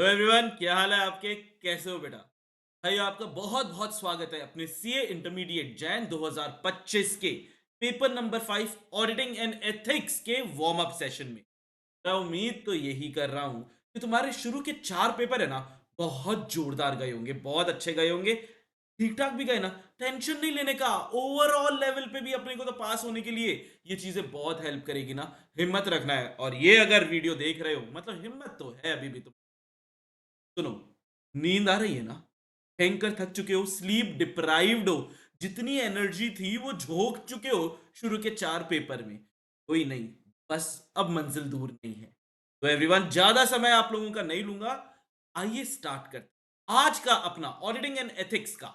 Hello everyone, क्या हाल है आपके? कैसे हो बेटा? भाई आपका बहुत बहुत स्वागत है अपने सीए इंटरमीडिएट जैन 2025 के paper number 5 auditing and ethics के वार्म अप सेशन में। मैं उम्मीद तो यही कर रहा हूं कि तुम्हारे शुरू के 4 पेपर है ना, बहुत जोरदार गए होंगे, बहुत अच्छे गए होंगे, ठीक ठाक भी गए ना। टेंशन नहीं लेने का, ओवरऑल लेवल पे भी अपने को तो पास होने के लिए ये चीजें बहुत हेल्प करेगी ना। हिम्मत रखना है, और ये अगर वीडियो देख रहे हो मतलब हिम्मत तो है अभी भी। सुनो, नींद आ रही है ना? भयंकर थक चुके हो, स्लीप डिप्राइव्ड हो, जितनी एनर्जी थी वो झोंक चुके हो शुरू के 4 पेपर में। कोई नहीं, बस अब मंजिल दूर नहीं है। तो एवरीवन, ज्यादा समय आप लोगों का नहीं लूंगा, आइए स्टार्ट करते हैं आज का अपना ऑडिटिंग एंड एथिक्स का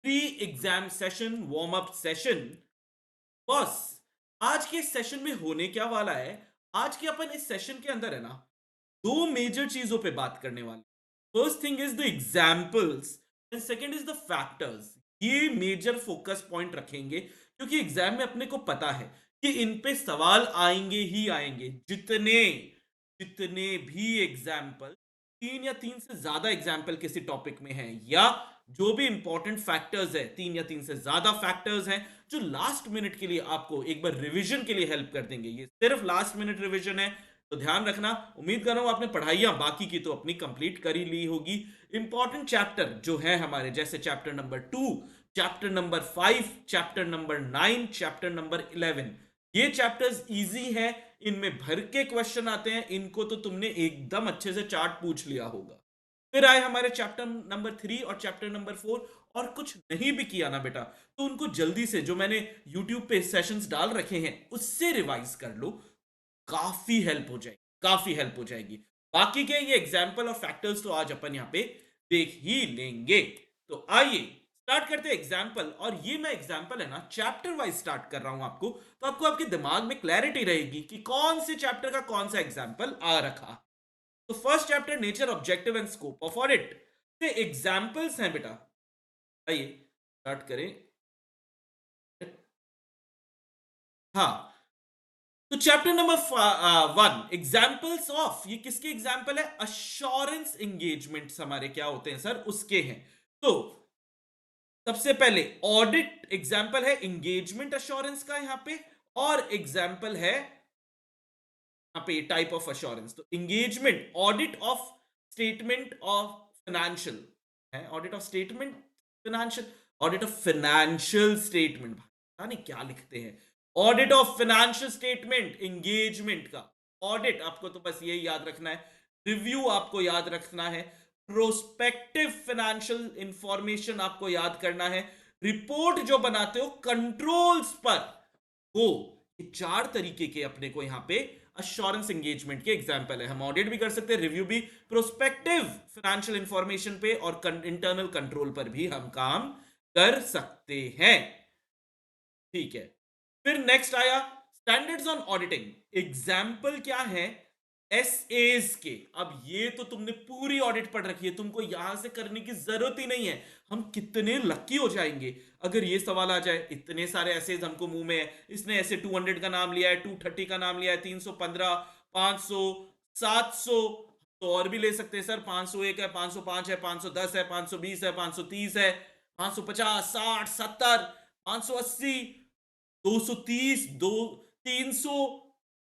pre exam session, warm up session. Boss, आज के सेशन में होने क्या वाला है? आज के अपन इस सेशन के अंदर है ना, दो मेजर चीजों पे बात करने वाले। First thing is the examples and second is the factors. ये मेजर फोकस पॉइंट रखेंगे क्योंकि एग्जाम में अपने को पता है कि इन पे सवाल आएंगे ही आएंगे। जितने जितने भी एग्जाम्पल, 3 या 3 से ज्यादा एग्जाम्पल किसी टॉपिक में है, या जो भी इंपॉर्टेंट फैक्टर्स है, 3 या 3 से ज्यादा फैक्टर्स हैं जो लास्ट मिनट के लिए आपको एक बार रिवीजन के लिए हेल्प कर देंगे। ये सिर्फ लास्ट मिनट रिवीजन है, तो ध्यान रखना। उम्मीद कर रहा हूं आपने पढ़ाइयां बाकी की तो अपनी कंप्लीट कर ही ली होगी। इंपॉर्टेंट चैप्टर जो है हमारे, जैसे chapter number 2, chapter number 5, chapter number 9, chapter number 11, ये चैप्टर्स इजी है। इनमें भर के क्वेश्चन आते हैं, इनको तो तुमने एकदम अच्छे से चार्ट पूछ लिया होगा। फिर आए हमारे चैप्टर नंबर 3 और चैप्टर नंबर 4, और कुछ नहीं भी किया ना बेटा, तो उनको जल्दी से जो मैंने यूट्यूब पे सेशंस डाल रखे हैं उससे रिवाइज कर लो। काफी हेल्प हो जाएगी, काफी हेल्प हो जाएगी। बाकी के ये एग्जाम्पल और फैक्टर्स तो आज अपन यहां पे देख ही लेंगे। तो आइए स्टार्ट करते हैं एग्जाम्पल। और ये मैं एग्जाम्पल है ना चैप्टर वाइज स्टार्ट कर रहा हूं आपको, तो आपको आपके दिमाग में क्लैरिटी रहेगी कि कौन से चैप्टर का कौन सा एग्जाम्पल आ रखा। तो first chapter, nature, objective and scope of audit से एग्जाम्पल्स हैं बेटा। आइए स्टार्ट करें। हाँ, तो चैप्टर नंबर 1, एग्जाम्पल्स ऑफ, ये किसके एग्जाम्पल है? अश्योरेंस एंगेजमेंट्स हमारे क्या होते हैं सर, उसके हैं। तो सबसे पहले ऑडिट एग्जाम्पल है एंगेजमेंट अश्योरेंस का यहां पे, और एग्जाम्पल है यहाँ पे टाइप ऑफ अश्योरेंस। तो engagement, audit of statement of financial है, audit of statement financial, audit of financial statement, पता नहीं क्या लिखते हैं। Audit of financial statement engagement का ऑडिट, आपको तो बस यही याद रखना है। रिव्यू आपको याद रखना है। प्रोस्पेक्टिव फाइनेंशियल इंफॉर्मेशन आपको याद करना है। रिपोर्ट जो बनाते हो कंट्रोल्स पर, वो, ये 4 तरीके के अपने को यहां पे अश्योरेंस एंगेजमेंट के एग्जांपल है। हम ऑडिट भी कर सकते हैं, रिव्यू भी, प्रोस्पेक्टिव फाइनेंशियल इंफॉर्मेशन पे और इंटरनल कंट्रोल पर भी हम काम कर सकते हैं। ठीक है। फिर नेक्स्ट आया स्टैंडर्ड्स ऑन ऑडिटिंग। एग्जाम्पल क्या है? एसएस के। अब ये तो तुमने पूरी ऑडिट पढ़ रखी है, तुमको यहां से करने की जरूरत ही नहीं है। हम कितने लकी हो जाएंगे अगर ये सवाल आ जाए। इतने सारे एसेज हमको मुंह में है, इसने ऐसे 200 का नाम लिया है, 230 का नाम लिया है, 315, 500, 700, तो और भी ले सकते हैं सर। 501 है, 505 है, 510 है, 520 है, 530 है, 550, 60, 70, 580, 230, 300,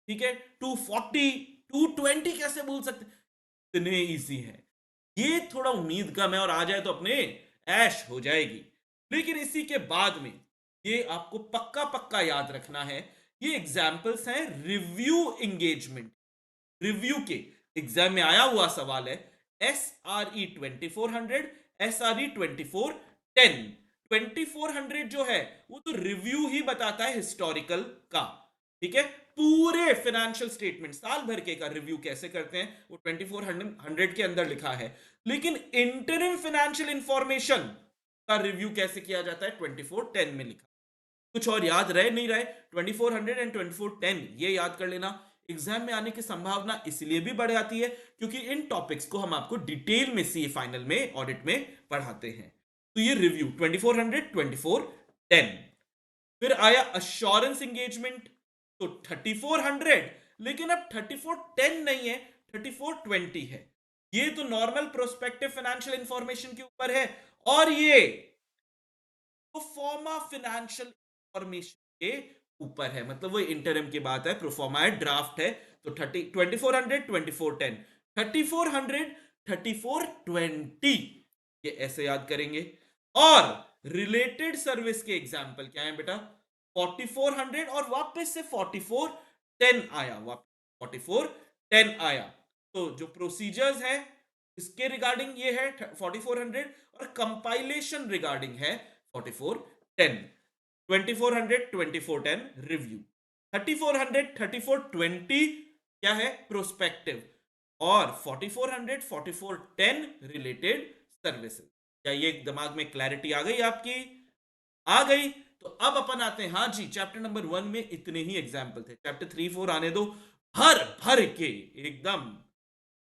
ठीक है, 240, 220 कैसे बोल सकते? इतने इजी है। ये थोड़ा उम्मीद कम है, और आ जाए तो अपने ऐश हो जाएगी। लेकिन इसी के बाद में ये आपको पक्का पक्का याद रखना है, ये एग्जाम्पल्स हैं रिव्यू एंगेजमेंट। रिव्यू के एग्जाम में आया हुआ सवाल है। S R E 2400, S R E 2410। 2400 जो है वो तो रिव्यू ही बताता है हिस्टोरिकल का, ठीक है। पूरे फाइनेंशियल स्टेटमेंट साल भर के का रिव्यू कैसे करते हैं वो 2400 के अंदर लिखा है। लेकिन इंटरिम फाइनेंशियल इंफॉर्मेशन का रिव्यू कैसे किया जाता है 2410 में लिखा। कुछ और याद रहे नहीं रहे, 2400 एंड 2410 ये याद कर लेना। एग्जाम में आने की संभावना इसलिए भी बढ़ जाती है क्योंकि इन टॉपिक्स को हम आपको डिटेल में सीए फाइनल में ऑडिट में पढ़ाते हैं। तो ये रिव्यू 2400, 2410। फिर आया अश्योरेंस एंगेजमेंट, तो 3400, लेकिन अब 3410 नहीं है, 3420 है। ये तो नॉर्मल प्रोस्पेक्टिव फाइनेंशियल इंफॉर्मेशन के ऊपर है, और ये प्रोफॉर्मा फाइनेंशियल इंफॉर्मेशन के ऊपर है। मतलब वो इंटरम की बात है, प्रोफॉर्मा है, ड्राफ्ट है। तो 2400 2410 3400 3420 ये ऐसे याद करेंगे। और रिलेटेड सर्विस के एग्जाम्पल क्या है बेटा? 4400 और वापस से 4410 आया, वापस 4410 आया। तो जो प्रोसीजर्स है इसके रिगार्डिंग ये है 4400, और कंपाइलेशन रिगार्डिंग है 4410। 2400 2410 रिव्यू, 3400 3420 क्या है? प्रोस्पेक्टिव, और 4400 4410 रिलेटेड सर्विसेज। क्या ये दिमाग में क्लैरिटी आ गई आपकी? आ गई। तो अब अपन आते हैं, हाँ जी, चैप्टर नंबर 1 में इतने ही एग्जाम्पल थे, चैप्टर 3 4 आने दो, भर भर के एकदम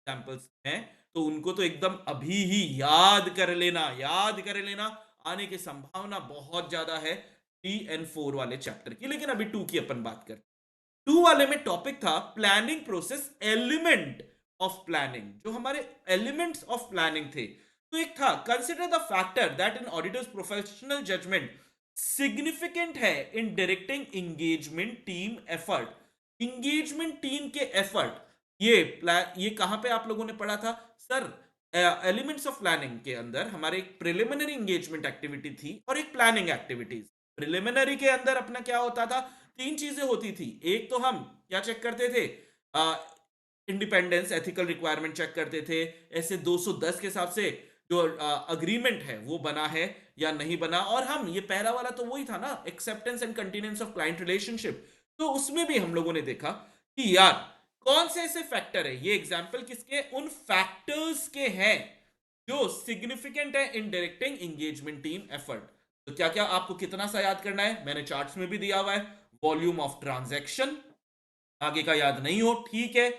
एग्जाम्पल्स हैं। तो उनको तो एकदम अभी ही याद कर लेना, याद कर लेना। आने की संभावना बहुत ज्यादा है 3 और 4 वाले चैप्टर की। लेकिन अभी 2 की अपन बात करते हैं। 2 वाले में टॉपिक था planning process, element of planning, जो हमारे एलिमेंट्स ऑफ प्लानिंग थे। तो एक था consider the factor that in auditor's professional judgement significant है in directing engagement team effort. Engagement team के एफर्ट, ये कहां पे आप लोगों ने पढ़ा था सर? एलिमेंट्स ऑफ प्लानिंग के अंदर हमारे एक प्रिलिमिनरी एंगेजमेंट एक्टिविटी थी और एक प्लानिंग एक्टिविटीज। प्रिलिमिनरी के अंदर अपना क्या होता था? 3 चीजें होती थी। एक तो हम क्या चेक करते थे? इंडिपेंडेंस, एथिकल रिक्वायरमेंट चेक करते थे, ऐसे 210 के हिसाब से जो अग्रीमेंट है वो बना है या नहीं बना। और हम ये पहला वाला तो वही था ना, acceptance and continuance of client relationship. तो उसमें भी हम लोगों ने देखा कि यार कौन से ऐसे फैक्टर है, ये एग्जाम्पल किसके? उन फैक्टर्स के हैं जो सिग्निफिकेंट है in directing engagement team effort. तो क्या क्या आपको कितना सा याद करना है? मैंने चार्ट्स में भी दिया हुआ है। वॉल्यूम ऑफ ट्रांजैक्शन, आगे का याद नहीं हो ठीक है।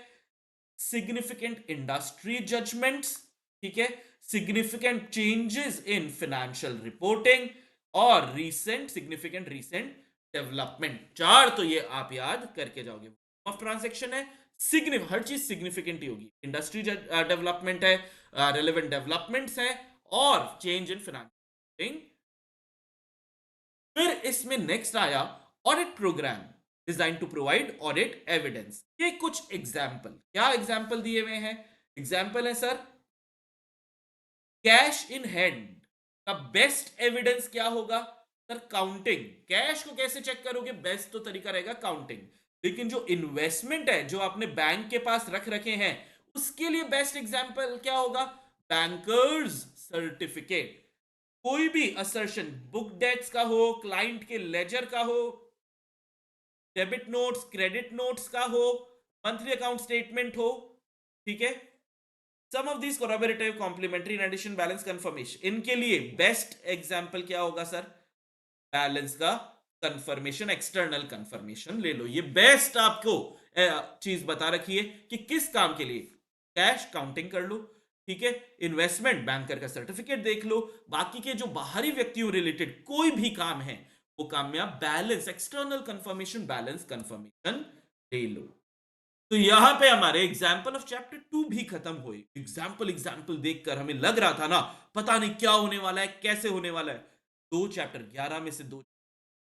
सिग्निफिकेंट इंडस्ट्री जजमेंट्स, ठीक है। Significant changes in financial reporting, और रीसेंट सिग्निफिकेंट रीसेंट डेवलपमेंट। चार तो ये आप याद करके जाओगे। ऑफ ट्रांजैक्शन है, हर चीज सिग्निफिकेंट ही होगी। इंडस्ट्री डेवलपमेंट है, रेलेवेंट डेवलपमेंट्स है, और चेंज इन फाइनेंशियल। फिर इसमें नेक्स्ट आया audit program design to provide audit evidence. ये कुछ एग्जाम्पल, क्या एग्जाम्पल दिए हुए हैं? एग्जाम्पल है सर, कैश इन हैंड का बेस्ट एविडेंस क्या होगा? Sir counting. कैश को कैसे चेक करोगे? बेस्ट तो तरीका रहेगा काउंटिंग। लेकिन जो इन्वेस्टमेंट है जो आपने बैंक के पास रख रखे हैं, उसके लिए बेस्ट एग्जाम्पल क्या होगा? Bankers certificate. कोई भी असर्शन, बुक डेट्स का हो, क्लाइंट के लेजर का हो, डेबिट नोट्स क्रेडिट नोट्स का हो, मंथली अकाउंट स्टेटमेंट हो, ठीक है। Some of these collaborative complementary in addition balance confirmation, इनके लिए बेस्ट एग्जांपल क्या होगा सर? बैलेंस का कंफर्मेशन, एक्सटर्नल कंफर्मेशन ले लो। ये बेस्ट आपको चीज बता रखी है कि किस काम के लिए। कैश काउंटिंग कर लो, ठीक है। इन्वेस्टमेंट बैंकर का सर्टिफिकेट देख लो। बाकी के जो बाहरी व्यक्तियों रिलेटेड कोई भी काम है, वो काम में आप balance, external confirmation, balance confirmation ले लो। तो यहां पे हमारे एग्जाम्पल ऑफ चैप्टर 2 भी खत्म हुए। एग्जाम्पल एग्जाम्पल देखकर हमें लग रहा था ना, पता नहीं क्या होने वाला है, कैसे होने वाला है। 2 चैप्टर, 11 में से 2।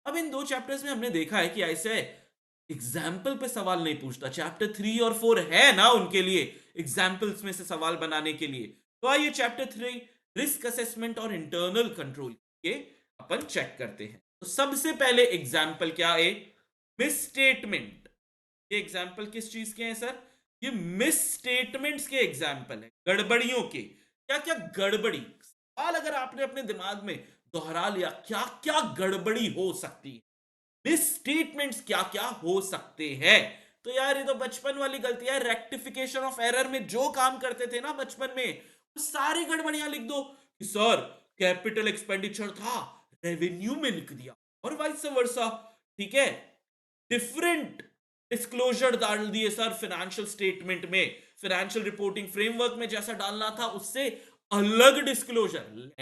अब इन 2 चैप्टर्स में हमने देखा है कि ऐसे एग्जाम्पल पे सवाल नहीं पूछता। चैप्टर 3 और 4 है ना उनके लिए एग्जाम्पल्स में से सवाल बनाने के लिए। तो आइए चैप्टर 3 रिस्क असेसमेंट और इंटरनल कंट्रोल के अपन चेक करते हैं। तो सबसे पहले एग्जाम्पल क्या है? Miss statement. ये एग्जाम्पल किस चीज के हैं सर? ये मिस स्टेटमेंट्स के एग्जाम्पल है, गड़बड़ियों के। क्या क्या गड़बड़ी, सवाल अगर आपने अपने दिमाग में दोहरा लिया, क्या क्या गड़बड़ी हो सकती है, मिस स्टेटमेंट्स क्या क्या हो सकते हैं। तो यार ये तो बचपन वाली गलती है, रेक्टिफिकेशन ऑफ एरर में जो काम करते थे ना बचपन में, वो सारी गड़बड़ियां लिख दो कि सर कैपिटल एक्सपेंडिचर था, रेवेन्यू में लिख दिया, और वाइस वर्सा, ठीक है। डिफरेंट डिस्क्लोजर डाल दिए सर फाइनेंशियल स्टेटमेंट में, फाइनेंशियल रिपोर्टिंग फ्रेमवर्क में जैसा डालना था उससे अलग डिस्क्लोजर।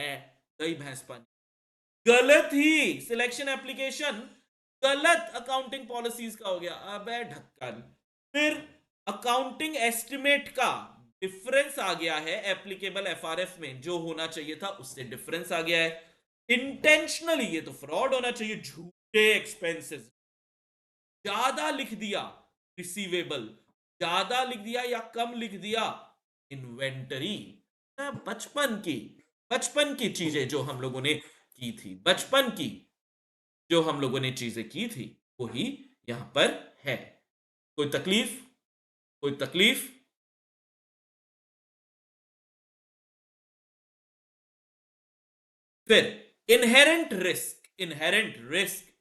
दही भैंस पानी, गलत ही सिलेक्शन एप्लीकेशन, गलत अकाउंटिंग पॉलिसीज का हो गया। अबे ढक्कन। फिर अकाउंटिंग एस्टिमेट का डिफरेंस आ गया है एप्लीकेबल एफआरएफ में, जो होना चाहिए था उससे डिफरेंस आ गया है। इंटेंशनली ये तो फ्रॉड होना चाहिए, झूठे एक्सपेंसेस ज्यादा लिख दिया, रिसीवेबल ज्यादा लिख दिया या कम लिख दिया, इन्वेंटरी। बचपन की चीजें जो हम लोगों ने की थी, बचपन की जो हम लोगों ने चीजें की थी, वही यहां पर है। कोई तकलीफ? कोई तकलीफ? फिर इनहेरेंट रिस्क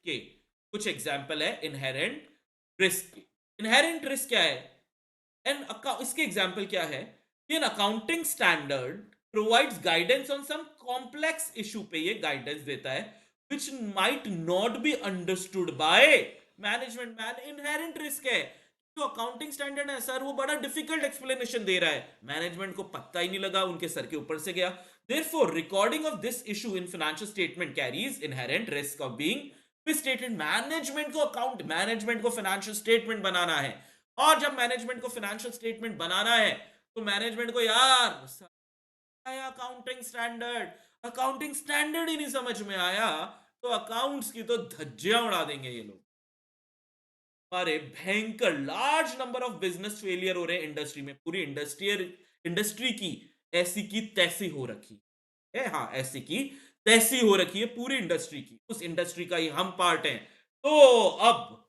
के कुछ एग्जाम्पल है। इनहेरेंट रिस्क क्या है? एन इसके एग्जाम्पल क्या है? An accounting standard provides guidance on some complex issue पे ये गाइडेंस देता है which might not be understood by management. Inherent risk है, जो अकाउंटिंग स्टैंडर्ड है सर वो बड़ा डिफिकल्ट एक्सप्लेनेशन दे रहा है, मैनेजमेंट को पता ही नहीं लगा, उनके सर के ऊपर से गया। Therefore recording of this issue in financial statement carries inherent risk of being मिसस्टेटेड। Management को फाइनेंशियल स्टेटमेंट बनाना है, और जब मैनेजमेंट को फाइनेंशियल स्टेटमेंट बनाना है तो मैनेजमेंट को यार अकाउंटिंग स्टैंडर्ड ही नहीं समझ में आया, तो अकाउंट्स की तो धज्जियां उड़ा देंगे ये लोग। अरे भयंकर large number of business failure हो रहे हैं इंडस्ट्री में, पूरी इंडस्ट्री की ऐसी की तैसी हो रखी है। हाँ, ऐसी की तैसी हो रखी है पूरी इंडस्ट्री की, उस इंडस्ट्री का ही हम पार्ट हैं। तो अब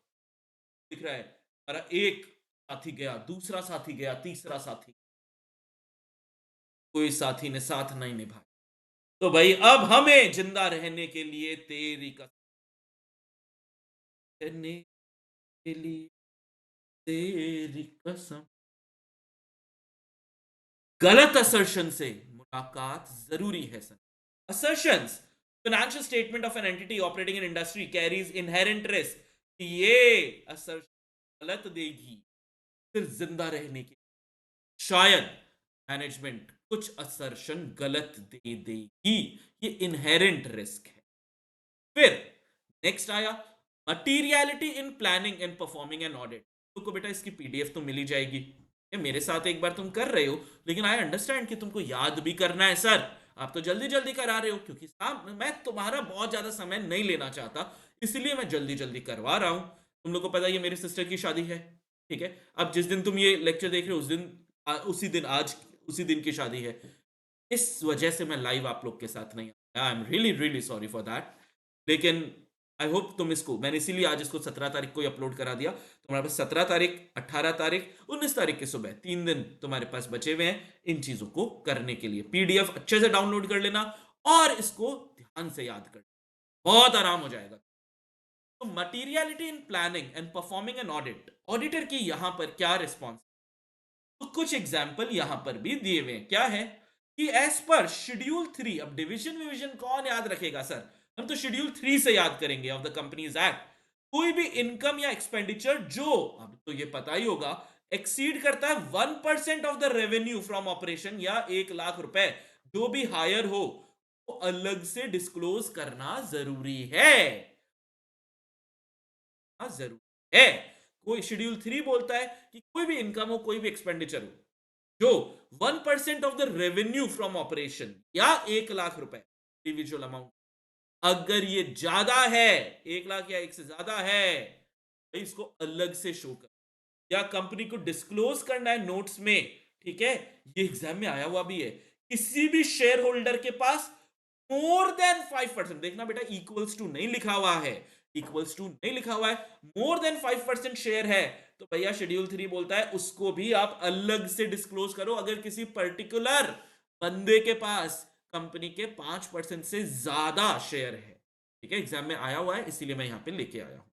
दिख रहा है अरे एक साथी गया, दूसरा साथी गया, तीसरा साथी, कोई साथी ने साथ नहीं निभाया। तो भाई अब हमें जिंदा रहने के लिए तेरी कसम, रहने के लिए तेरी कसम, गलत असर्शन से मुलाकात जरूरी है sir. Assertions financial statement of an entity operating in industry carries inherent risk, ये असर्शन गलत देगी फिर जिंदा रहने की, शायद मैनेजमेंट कुछ असर्शन गलत दे देगी, ये इनहेरेंट रिस्क है। फिर नेक्स्ट आया materiality in planning and performing an audit. तुमको बेटा इसकी पीडीएफ तो मिली जाएगी, ये मेरे साथ एक बार तुम कर रहे हो, लेकिन आई अंडरस्टैंड कि तुमको याद भी करना है सर, आप तो जल्दी जल्दी करा रहे हो, क्योंकि मैं तुम्हारा बहुत ज्यादा समय नहीं लेना चाहता, इसलिए मैं जल्दी जल्दी करवा रहा हूं। तुम लोग को पता है ये मेरी सिस्टर की शादी है, ठीक है? अब जिस दिन तुम ये लेक्चर देख रहे हो उस दिन उसी दिन की शादी है, इस वजह से मैं लाइव आप लोग के साथ नहीं आया। I am really really sorry for that. लेकिन आई होप तुम इसको, मैंने इसीलिए आज इसको 17 तारीख को ही अपलोड करा दिया। तुम्हारे पास 17 तारीख, 18 तारीख, 19 तारीख की सुबह 3 दिन तुम्हारे पास बचे हुए हैं इन चीजों को करने के लिए। पीडीएफ अच्छे से डाउनलोड कर लेना और इसको ध्यान से याद कर, बहुत आराम हो जाएगा। तो materiality in planning and performing an audit, auditor की यहां पर क्या रिस्पॉन्स, तो कुछ एग्जाम्पल यहां पर भी दिए हुए हैं। क्या है कि एज पर शेड्यूल 3, अब डिवीजन विवीजन कौन याद रखेगा सर, हम तो शेड्यूल 3 से याद करेंगे ऑफ द कंपनीज एक्ट। कोई भी इनकम या एक्सपेंडिचर जो, अब तो ये पता ही होगा, एक्सीड करता है 1% of the revenue from operation या 1 लाख रुपए, जो भी हायर हो वो अलग से डिस्क्लोज करना जरूरी है। जरूरी है। कोई शेड्यूल 3 बोलता है कि कोई भी इनकम हो, कोई भी एक्सपेंडिचर हो, जो 1% of the revenue from operation या 1 लाख रुपए इंडिविजुअल अमाउंट, अगर ये ज्यादा है, 1 लाख या एक से ज्यादा है, तो इसको अलग से शो कर या कंपनी को डिस्क्लोज करना है नोट्स में, ठीक है? ये एग्जाम में आया हुआ भी है। किसी भी शेयर होल्डर के पास मोर देन 5%, देखना बेटा इक्वल्स टू नहीं लिखा हुआ है, इक्वल्स टू नहीं लिखा हुआ है, मोर देन 5% शेयर है, तो भैया शेड्यूल 3 बोलता है उसको भी आप अलग से डिस्क्लोज करो। अगर किसी पर्टिकुलर बंदे के पास कंपनी के 5% से ज्यादा शेयर है, ठीक है? एग्जाम में आया हुआ है, इसीलिए मैं यहां पे लेके आया हूं।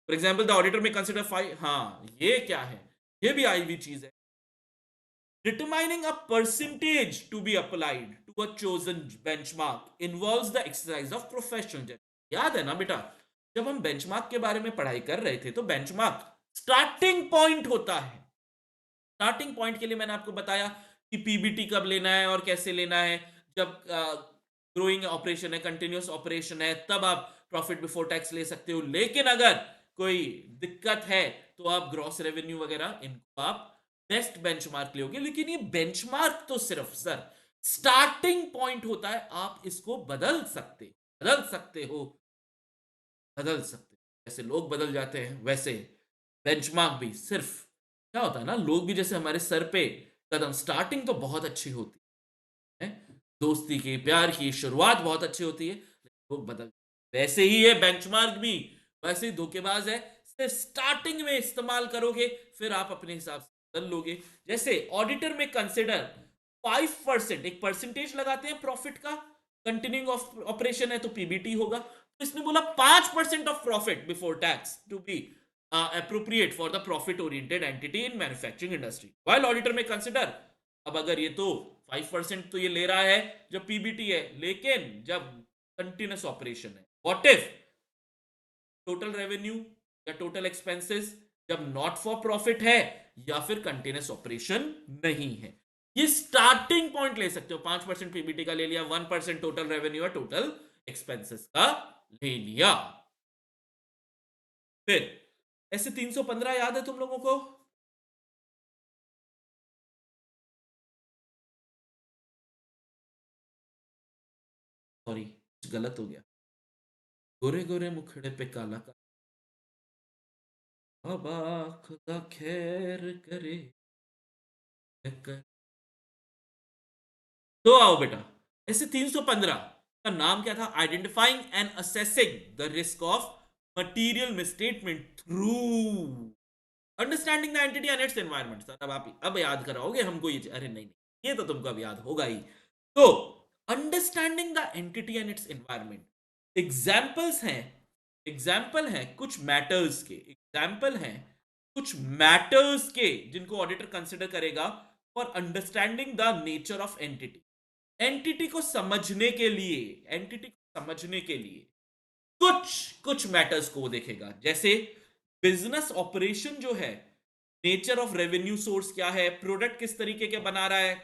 फॉर एग्जाम्पल द ऑडिटर में कंसिडर 5, हाँ ये क्या है, ये भी आई हुई चीज है। Determining a percentage to be applied to a chosen benchmark involves the exercise of professional judgment. याद है ना बेटा, जब हम बेंचमार्क के बारे में पढ़ाई कर रहे थे तो बेंचमार्क स्टार्टिंग पॉइंट होता है। स्टार्टिंग पॉइंट के लिए मैंने आपको बताया कि पीबीटी कब लेना है और कैसे लेना है, जब ग्रोइंग ऑपरेशन है, कंटिन्यूअस ऑपरेशन है, तब आप प्रॉफिट बिफोर टैक्स ले सकते हो। लेकिन अगर कोई दिक्कत है तो आप ग्रॉस रेवेन्यू वगैरह इनको आप बेस्ट बेंचमार्क लोगे, लेकिन ये बेंचमार्क तो सिर्फ सर स्टार्टिंग पॉइंट होता है। आप इसको बदल सकते हो, बदल सकते हो। जैसे लोग बदल जाते हैं वैसे बेंचमार्क भी सिर्फ, क्या होता है ना, लोग भी जैसे हमारे सर पे कदम, स्टार्टिंग तो बहुत अच्छी होती है, दोस्ती की प्यार की शुरुआत बहुत अच्छी होती है, लेकिन लोग बदल, वैसे ही है बेंचमार्क भी, वैसे ही धोखेबाज है। सिर्फ स्टार्टिंग में इस्तेमाल करोगे, फिर आप अपने हिसाब से बदल लोगे। जैसे ऑडिटर में कंसिडर 5%, एक परसेंटेज लगाते हैं प्रॉफिट का, कंटिन्यूइंग ऑपरेशन है तो पीबीटी होगा, तो इसने बोला 5% of profit before tax to be appropriate for the profit oriented entity in manufacturing industry while auditor may consider। अब अगर ये तो 5% तो ये ले रहा है जब पीबीटी है, लेकिन जब कंटिन्यूस ऑपरेशन है, व्हाट इफ टोटल रेवेन्यू या टोटल एक्सपेंसेस जब नॉट फॉर प्रॉफिट है या फिर कंटिन्यूस ऑपरेशन नहीं है, ये स्टार्टिंग पॉइंट ले सकते हो। 5% पीबीटी का ले लिया, 1% टोटल रेवेन्यू या टोटल एक्सपेंसेस का ले लिया। फिर ऐसे 315 याद है तुम लोगों को? सॉरी, गलत हो गया। गोरे गोरे मुखड़े पे काला काला, अब खुदा खैर करे कर। तो आओ बेटा, ऐसे 315 का नाम क्या था? Identifying and assessing the risk of material misstatement through understanding the entity and it's environment. Sir अब आप अब याद कराओगे हमको ये? अरे नहीं नहीं, ये तो तुमको अब याद होगा ही। तो understanding the entity and it's environment, examples हैं, एग्जाम्पल हैं कुछ मैटर्स के, एग्जाम्पल हैं कुछ मैटर्स के जिनको ऑडिटर कंसिडर करेगा for understanding the nature of entity. Entity को समझने के लिए, एंटिटी को समझने के लिए कुछ कुछ मैटर्स को वो देखेगा। जैसे बिजनेस ऑपरेशन जो है, नेचर ऑफ रेवेन्यू सोर्स क्या है, प्रोडक्ट किस तरीके के बना रहा है,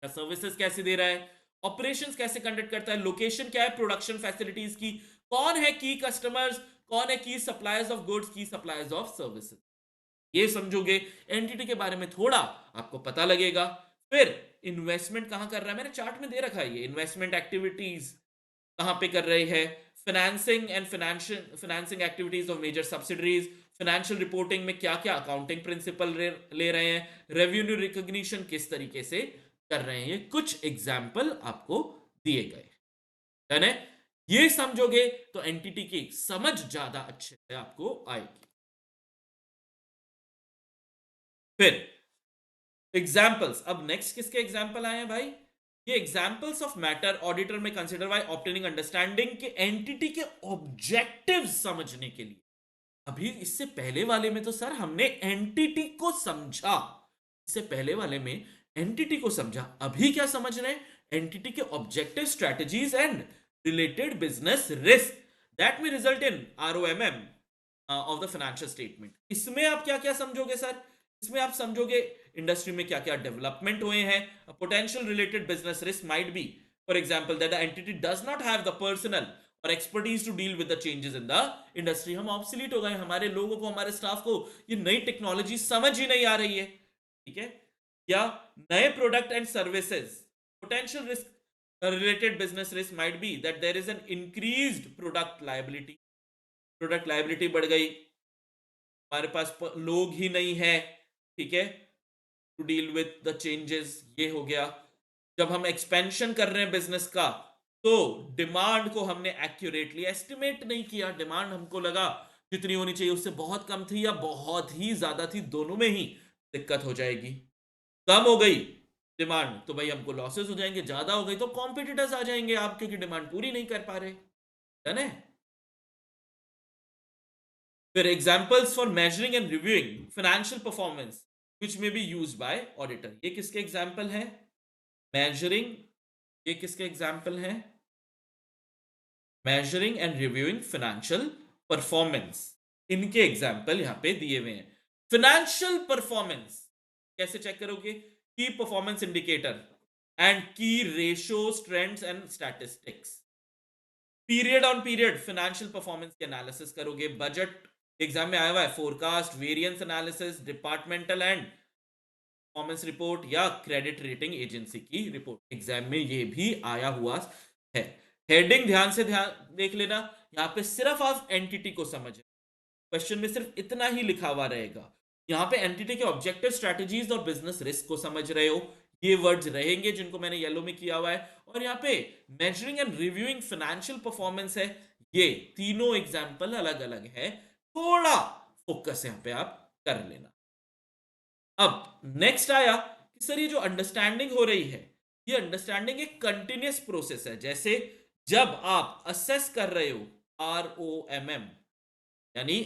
सर्विसेज कैसे दे रहा है, ऑपरेशंस कैसे कंडक्ट करता है, लोकेशन क्या है प्रोडक्शन फैसिलिटीज की, कौन है की कस्टमर्स, कौन है की सप्लायर्स ऑफ गुड्स, की सप्लायर्स ऑफ सर्विसेज, ये समझोगे एंटिटी के बारे में थोड़ा आपको पता लगेगा। फिर इन्वेस्टमेंट कहां कर रहा है, मैंने चार्ट में दे रखा है, ये इन्वेस्टमेंट एक्टिविटीज कहां पे कर रही है, financing and financing activities of major subsidiaries, financial reporting में क्या क्या अकाउंटिंग प्रिंसिपल ले रहे हैं, रेवेन्यू रिकॉग्निशन किस तरीके से कर रहे हैं, ये कुछ एग्जाम्पल आपको दिए गए, है ना? ये समझोगे तो एंटिटी की समझ ज्यादा अच्छे से आपको आएगी। फिर एग्जाम्पल्स, अब नेक्स्ट किसके एग्जाम्पल आए हैं भाई? ये एग्जाम्पल्स ऑफ मैटर ऑडिटर में कंसिडर बाय ऑब्टेनिंग अंडरस्टैंडिंग के एंटिटी के ऑब्जेक्टिव समझने के लिए। अभी इससे पहले वाले में तो सर हमने एंटिटी को समझा, इससे पहले वाले में एंटिटी को समझा, अभी क्या समझ रहे हैं? एंटिटी के objective, strategies and related business risk that में result in ROMM of the financial statement. इसमें आप क्या क्या समझोगे सर? इसमें आप समझोगे इंडस्ट्री में क्या क्या डेवलपमेंट हुए हैं, potential related business risk might be for example that the entity does not have the personnel और expertise to deal with the changes in the industry. हम ऑब्सोलीट हो गए, हमारे लोगों को, हमारे स्टाफ को ये नई टेक्नोलॉजी समझ ही नहीं आ रही है, ठीक है? या नए product and services, potential risk related business risk might be that there is an increased product liability, product liability बढ़ गई, हमारे पास लोग ही नहीं है, ठीक है, to deal with the changes, ये हो गया। जब हम एक्सपेंशन कर रहे हैं बिजनेस का, तो डिमांड को हमने एक्यूरेटली एस्टिमेट नहीं किया, डिमांड हमको लगा जितनी होनी चाहिए उससे बहुत कम थी या बहुत ही ज्यादा थी, दोनों में ही दिक्कत हो जाएगी। कम हो गई डिमांड तो भाई हमको लॉसेस हो जाएंगे, ज्यादा हो गई तो कॉम्पिटिटर्स आ जाएंगे आप, क्योंकि डिमांड पूरी नहीं कर पा रहे, है ना? फिर examples for measuring and reviewing financial performance which may be used by auditor, ये किसके एग्जांपल है? मेजरिंग, ये किसके एग्जांपल है? Measuring and reviewing financial performance, इनके एग्जांपल यहां पे दिए हुए हैं। फाइनेंशियल परफॉर्मेंस कैसे चेक करोगे? की परफॉर्मेंस इंडिकेटर एंड की ratios, trends and statistics. Period on period financial performance के एनालिसिस करोगे, बजट एग्जाम में आया हुआ है, forecast, variance analysis, departmental and performance report या क्रेडिट रेटिंग एजेंसी की रिपोर्ट। एग्जाम में ये भी आया हुआ है। हेडिंग ध्यान देख लेना, यहाँ पे सिर्फ आप एंटिटी को समझ, क्वेश्चन में सिर्फ इतना ही लिखा हुआ रहेगा। यहाँ पे एंटिटी के ऑब्जेक्टिव, स्ट्रेटजीज और बिजनेस रिस्क को समझ रहे हो, ये वर्ड्स रहेंगे जिनको मैंने येलो में किया हुआ है। और यहाँ पे measuring and reviewing financial performance है। ये तीनों एग्जाम्पल अलग अलग है, थोड़ा फोकस यहाँ पे आप कर लेना। अब नेक्स्ट आया कि सर ये जो अंडरस्टैंडिंग हो रही है, ये अंडरस्टैंडिंग एक कंटिन्यूस प्रोसेस है। जैसे जब आप असेस कर रहे हो ROMM यानी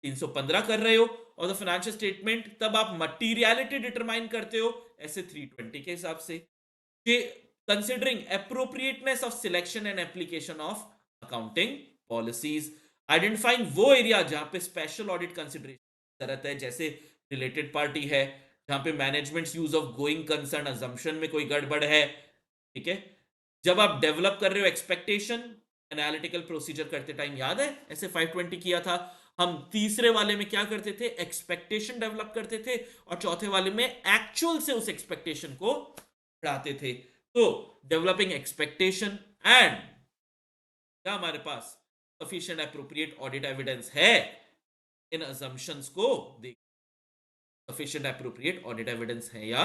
315 कर रहे हो और द फाइनेंशियल स्टेटमेंट, तब आप मटीरियलिटी डिटरमाइन करते हो ऐसे 320 के हिसाब से, कि considering appropriateness of selection and application of accounting policies, identifying वो एरिया जहां पे स्पेशल ऑडिट कंसिडरेशन जरूरत है, जैसे रिलेटेड पार्टी है, जहां पे management use of going concern assumption में कोई गड़बड़ है। ठीक है, जब आप डेवलप कर रहे हो एक्सपेक्टेशन एनालिटिकल प्रोसीजर करते टाइम, याद है ऐसे 520 किया था हम। तीसरे वाले में क्या करते थे, एक्सपेक्टेशन डेवलप करते थे, और चौथे वाले में एक्चुअल से उस एक्सपेक्टेशन को बढ़ाते थे। तो डेवलपिंग एक्सपेक्टेशन एंड क्या हमारे पास सफिशिएंट एप्रोप्रिएट ऑडिट एविडेंस है, इन असम्पशंस को देख, सफिशिएंट एप्रोप्रिएट ऑडिट एविडेंस है या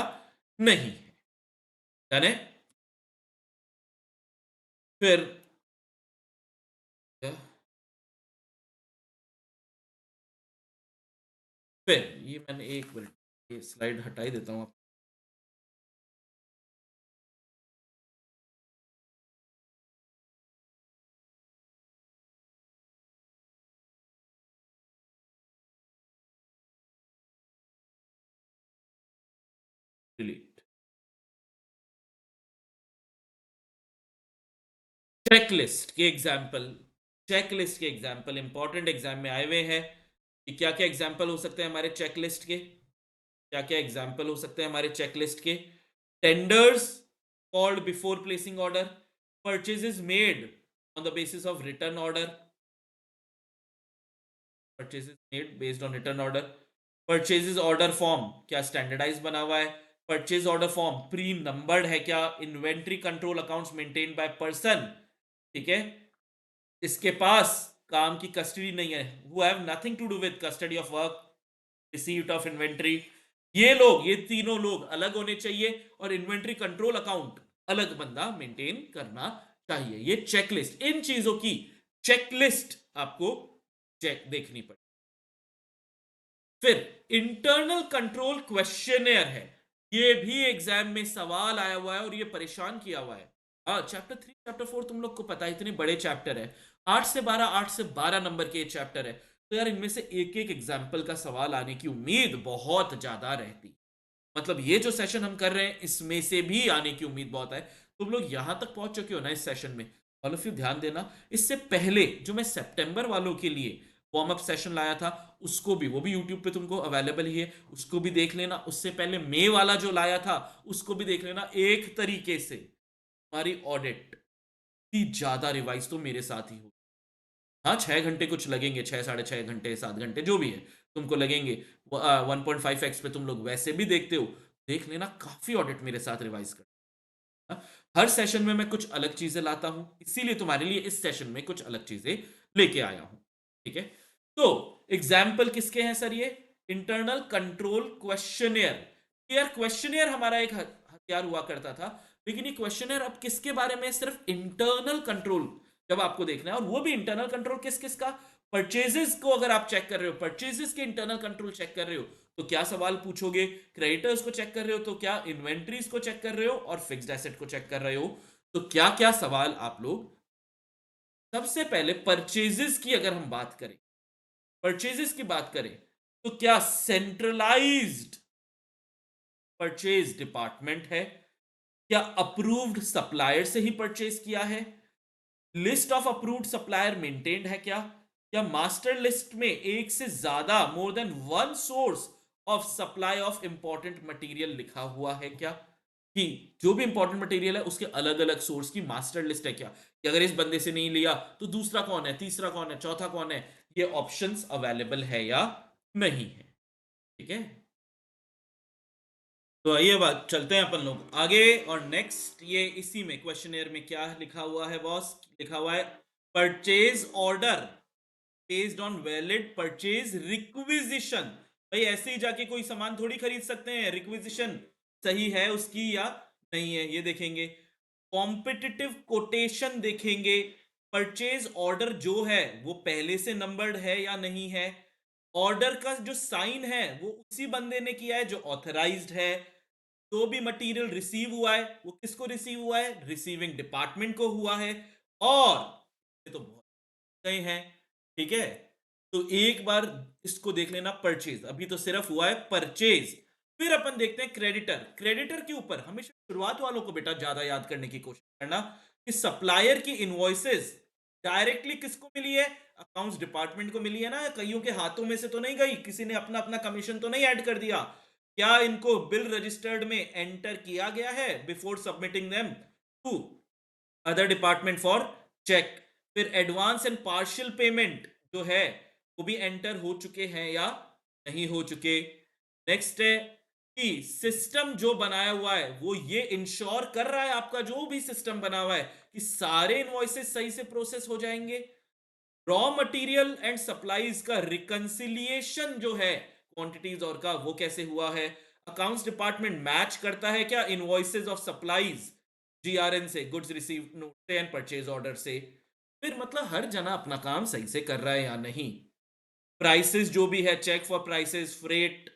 नहीं है। डन है। फिर फिर ये मैंने एक मिनट ये स्लाइड हटा ही देता हूं। डिलीट। चेकलिस्ट के एग्जाम्पल, चेकलिस्ट के एग्जाम्पल इंपॉर्टेंट एग्जाम में आए हुए हैं कि क्या क्या एग्जाम्पल हो सकते हैं हमारे चेकलिस्ट के, क्या क्या एग्जाम्पल हो सकते हैं हमारे चेकलिस्ट के। Tenders called before placing order, purchases made on the basis of return order, purchases made based on return order. Purchases order form क्या स्टैंडर्डाइज बना हुआ है, purchase order form pre numbered है क्या, inventory control accounts maintain by person, ठीक है, इसके पास काम की कस्टडी नहीं है, who have nothing to do with custody of work, receipt of inventory, ये लोग, ये तीनों लोग अलग होने चाहिए, और इन्वेंट्री कंट्रोल अकाउंट अलग बंदा मेंटेन करना चाहिए। ये चेकलिस्ट, इन चीजों की चेकलिस्ट आपको चेक देखनी पड़ेगी। फिर इंटरनल कंट्रोल क्वेश्चनेयर है, ये भी एग्जाम में सवाल आया हुआ है और ये परेशान किया हुआ है। हाँ, चैप्टर 3 चैप्टर 4 तुम लोग को पता है इतने बड़े चैप्टर है, 8 से 12 नंबर के चैप्टर है, तो यार इनमें से एक एक एग्जाम्पल का सवाल आने की उम्मीद बहुत ज्यादा रहती। मतलब ये जो सेशन हम कर रहे हैं इसमें से भी आने की उम्मीद बहुत है। तुम लोग यहां तक पहुंच चुके हो ना इस सेशन में, ऑल ऑफ यू ध्यान देना, इससे पहले जो मैं सितंबर वालों के लिए वार्म अप सेशन लाया था उसको भी, वो भी यूट्यूब पे तुमको अवेलेबल ही है, उसको भी देख लेना। उससे पहले मई वाला जो लाया था उसको भी देख लेना। एक तरीके से हमारी ऑडिट की ज्यादा रिवाइज तो मेरे साथ ही हो। हाँ, 6 घंटे कुछ लगेंगे, 6, 6.5 घंटे, 7 घंटे जो भी है तुमको लगेंगे। 1.5x पे तुम लोग वैसे भी देखते हो, देख लेना, काफी ऑडिट मेरे साथ रिवाइज कर। हाँ, हर सेशन में मैं कुछ अलग चीजें लाता हूं, इसीलिए तुम्हारे लिए इस सेशन में कुछ अलग चीजें लेके आया हूं। ठीक है, तो एग्जाम्पल किसके हैं सर, ये इंटरनल कंट्रोल क्वेश्चनियर। यार क्वेश्चनियर हमारा एक हथियार हुआ करता था, लेकिन ये क्वेश्चनियर अब किसके बारे में, सिर्फ इंटरनल कंट्रोल जब आपको देखना है, और वो भी इंटरनल कंट्रोल किस किस का, परचेजेस को अगर आप चेक कर रहे हो, परचेजेस के इंटरनल कंट्रोल चेक कर रहे हो, तो क्या सवाल पूछोगे, क्रेडिटर्स को चेक कर रहे हो तो क्या इन्वेंट्रीज को चेक कर रहे हो, और फिक्स्ड एसेट को चेक कर रहे हो, तो क्या क्या सवाल आप लोग। सबसे पहले परचेजेस की अगर हम बात करें, परचेजेस की बात करें, तो क्या सेंट्रलाइज्ड परचेज डिपार्टमेंट है, क्या अप्रूव्ड सप्लायर से ही परचेज किया है, list of approved supplier maintained है क्या मास्टर लिस्ट में एक से ज्यादा more than one source of supply of important material लिखा हुआ है क्या, कि जो भी इंपॉर्टेंट मटेरियल है उसके अलग अलग सोर्स की मास्टर लिस्ट है क्या, कि अगर इस बंदे से नहीं लिया तो दूसरा कौन है, तीसरा कौन है, चौथा कौन है, ये ऑप्शंस अवेलेबल है या नहीं है। ठीक है, तो आइए बात चलते हैं अपन लोग आगे। और नेक्स्ट ये इसी में क्वेश्चनेयर में क्या लिखा हुआ है बॉस, लिखा हुआ है purchase order based on valid purchase requisition. भाई ऐसे ही जाके कोई सामान थोड़ी खरीद सकते हैं, रिक्विजिशन सही है उसकी या नहीं है ये देखेंगे। कॉम्पिटिटिव कोटेशन देखेंगे, परचेज ऑर्डर जो है वो पहले से नंबर्ड है या नहीं है, ऑर्डर का जो साइन है वो उसी बंदे ने किया है जो ऑथराइज्ड है, जो भी मटेरियल रिसीव हुआ है वो किसको रिसीव हुआ है, रिसीविंग डिपार्टमेंट को हुआ है। और ये तो बहुत सही है, ठीक है। तो एक बार इसको देख लेना, परचेज अभी तो सिर्फ हुआ है परचेज। फिर अपन देखते हैं क्रेडिटर। क्रेडिटर के ऊपर हमेशा शुरुआत वालों को बेटा ज्यादा याद करने की कोशिश करना कि सप्लायर की इनवॉइसेस डायरेक्टली किसको मिली है, अकाउंट्स डिपार्टमेंट को मिली है ना, कईयों के हाथों में से तो नहीं गई, किसी ने अपना अपना कमीशन तो नहीं ऐड कर दिया। क्या इनको बिल रजिस्टर्ड में एंटर किया गया है before submitting them to other department for check. फिर एडवांस एंड पार्शियल पेमेंट जो है वो भी एंटर हो चुके हैं या नहीं हो चुके। नेक्स्ट है कि सिस्टम जो बनाया हुआ है वो ये इंश्योर कर रहा है, आपका जो भी सिस्टम बना हुआ है, कि सारे इनवॉइसेस सही से प्रोसेस हो जाएंगे। रॉ मटेरियल एंड सप्लाईज का रिकंसिलिएशन जो है क्वांटिटीज और का वो कैसे हुआ है। अकाउंट्स डिपार्टमेंट मैच करता है क्या इनवॉइसेस ऑफ सप्लाईज जीआरएन से, गुड्स रिसीव नोट से एंड परचेज ऑर्डर से। फिर मतलब हर जना अपना काम सही से कर रहा है या नहीं। प्राइसेस जो भी है, check for prices, freight,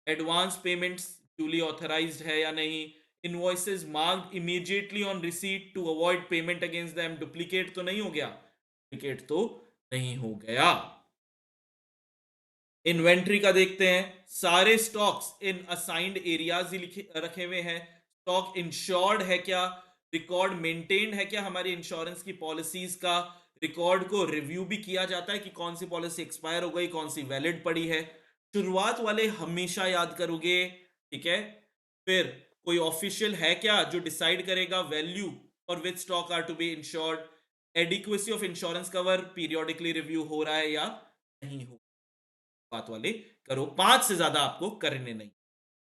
advance payments duly authorised है या नहीं, invoices marked immediately on receipt to avoid payment against them, duplicate तो नहीं हो गया, डुप्लीकेट तो नहीं हो गया। इन्वेंट्री का देखते हैं, सारे स्टॉक्स इन असाइंड एरियाज ही लिखे रखे हुए हैं, स्टॉक इंश्योर्ड है क्या, रिकॉर्ड मेंटेन्ड है क्या हमारी इंश्योरेंस की पॉलिसीज का, रिकॉर्ड को रिव्यू भी किया जाता है कि कौन सी पॉलिसी एक्सपायर हो गई, कौन सी वैलिड पड़ी है। शुरुआत वाले हमेशा याद करोगे, ठीक है। फिर कोई ऑफिशियल है क्या जो डिसाइड करेगा वैल्यू और which stock are to be insured, adequacy of insurance cover periodically review हो रहा है या नहीं हो, बात वाले करो, 5 से ज्यादा आपको करने नहीं।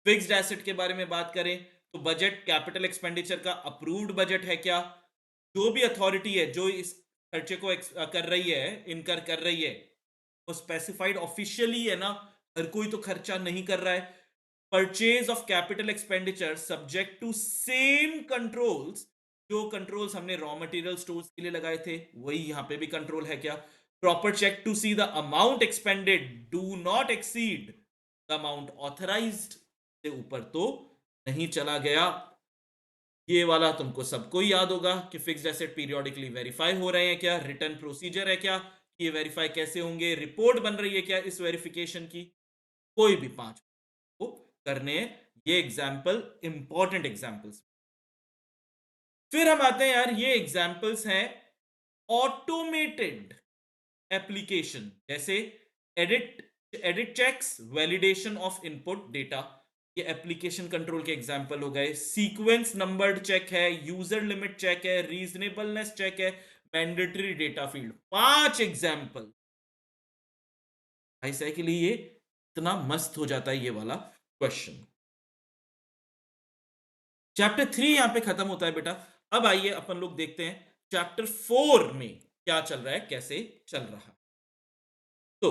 फिक्स्ड एसेट के बारे में बात करें तो बजट कैपिटल एक्सपेंडिचर का अप्रूव्ड बजट है क्या, जो भी अथॉरिटी है जो इस खर्चे को कर रही है, इनकर कर रही है, वो स्पेसिफाइड ऑफिशियली है ना, हर कोई तो खर्चा नहीं कर रहा है। Purchase of capital expenditure subject to same controls, जो कंट्रोल्स हमने रॉ मटेरियल स्टोर्स के लिए लगाए थे वही यहां पे भी कंट्रोल है क्या। Proper check to see the amount expended do not exceed the amount authorised, से ऊपर तो नहीं चला गया। ये वाला तुमको सबको याद होगा कि फिक्स्ड एसेट पीरियोडिकली वेरीफाई हो रहे हैं क्या, रिटर्न प्रोसीजर है क्या, ये वेरीफाई कैसे होंगे, रिपोर्ट बन रही है क्या इस वेरिफिकेशन की। कोई भी 5 को करने हैं। ये एग्जाम्पल इंपॉर्टेंट एग्जाम्पल्स। फिर हम आते हैं यार, ये एग्जाम्पल्स हैं ऑटोमेटेड एप्लीकेशन, जैसे edit edit checks, validation of input data, ये एप्लीकेशन कंट्रोल के एग्जांपल हो गए। सीक्वेंस नंबर्ड चेक है, यूजर लिमिट चेक है, रीजनेबलनेस चेक है, मैंडेटरी डेटा फील्ड। 5 एग्जांपल ऐसा है के लिए ये इतना मस्त हो जाता है ये वाला क्वेश्चन। चैप्टर 3 यहां पे खत्म होता है बेटा। अब आइए अपन लोग देखते हैं चैप्टर 4 में क्या चल रहा है, कैसे चल रहा है। तो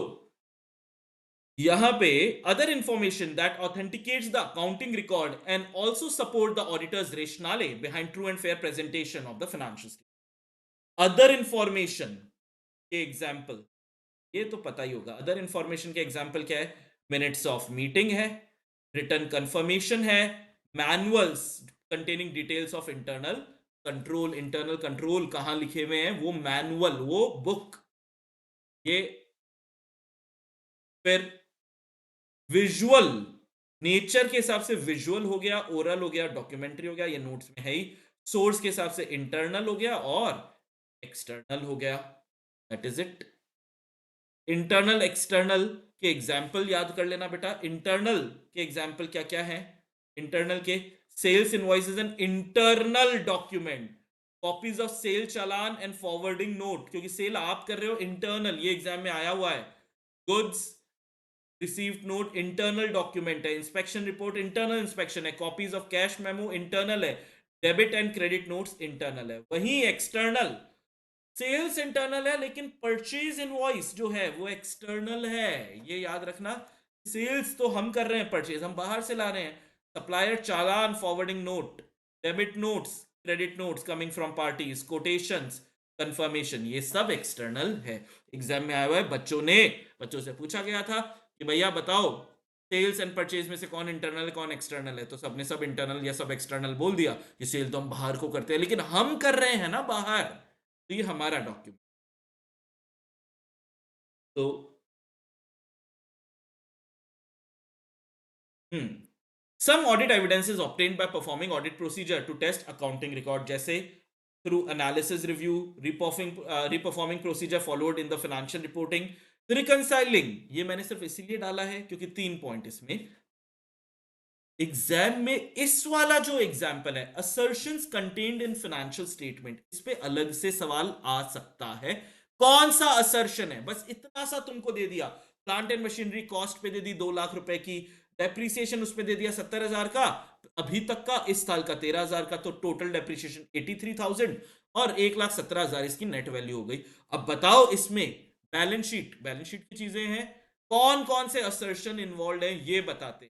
यहां पे other information that authenticates the accounting record and also support the auditor's rationale behind true and fair presentation of the financial statement. Other information के एग्जाम्पल, ये तो पता ही होगा, अदर इंफॉर्मेशन के एग्जाम्पल क्या है, मिनट्स ऑफ मीटिंग है, return confirmation है, manuals containing details of internal control. Internal control कहां लिखे हुए हैं, वो मैनुअल, वो बुक। ये फिर विजुअल, नेचर के हिसाब से विजुअल हो गया, ओरल हो गया, डॉक्यूमेंट्री हो गया, ये नोट्स में है ही। सोर्स के हिसाब से इंटरनल हो गया और एक्सटर्नल हो गया, that is it. Internal external के एग्जाम्पल याद कर लेना बेटा। इंटरनल के एग्जाम्पल क्या क्या है, इंटरनल के sales invoices and internal document, copies of sale challan and forwarding note, क्योंकि सेल आप कर रहे हो इंटरनल, ये एग्जाम में आया हुआ है। Goods received note internal document है, इंस्पेक्शन रिपोर्ट इंटरनल इंस्पेक्शन है, copies of cash memo internal है, debit and credit notes internal है। वहीं एक्सटर्नल सेल्स इंटरनल है, लेकिन परचेज इनवॉइस जो है वो एक्सटर्नल है। ये याद रखना, सेल्स तो हम कर रहे हैं, परचेज हम बाहर से ला रहे हैं। Supplier challan, forwarding note, debit notes, credit notes coming from parties, quotations, confirmation, ये सब एक्सटर्नल है। एग्जाम में आया हुआ है, बच्चों से पूछा गया था कि भैया बताओ सेल्स एंड परचेज में से कौन इंटरनल है कौन एक्सटर्नल है, तो सबने सब इंटरनल या सब एक्सटर्नल बोल दिया कि सेल तो हम बाहर को करते हैं, लेकिन हम कर रहे हैं ना बाहर, तो ये हमारा डॉक्यूमेंट। तो some audit evidences obtained by performing audit procedure to test accounting record, जैसे through analysis review, reperforming procedure followed in the financial reporting, reconciling. ये मैंने सिर्फ इसीलिए डाला है क्योंकि 3 पॉइंट इसमें एग्जाम में, इस वाला जो एग्जाम्पल है assertions contained in financial statement, इस पे अलग से सवाल आ सकता है। कौन सा असर्शन है, बस इतना सा तुमको दे दिया, प्लांट एंड मशीनरी कॉस्ट पे दे दी 2 लाख रुपए की, डेप्रीसिएशन उसमें दे दिया 70,000 का अभी तक का, इस साल का 13,000 का, तो टोटल डेप्रीसिएशन 83,000 और 1,17,000 इसकी नेट वैल्यू हो गई। अब बताओ इसमें बैलेंस शीट की चीजें हैं, कौन कौन से असर्शन इन्वॉल्व है ये बताते हैं।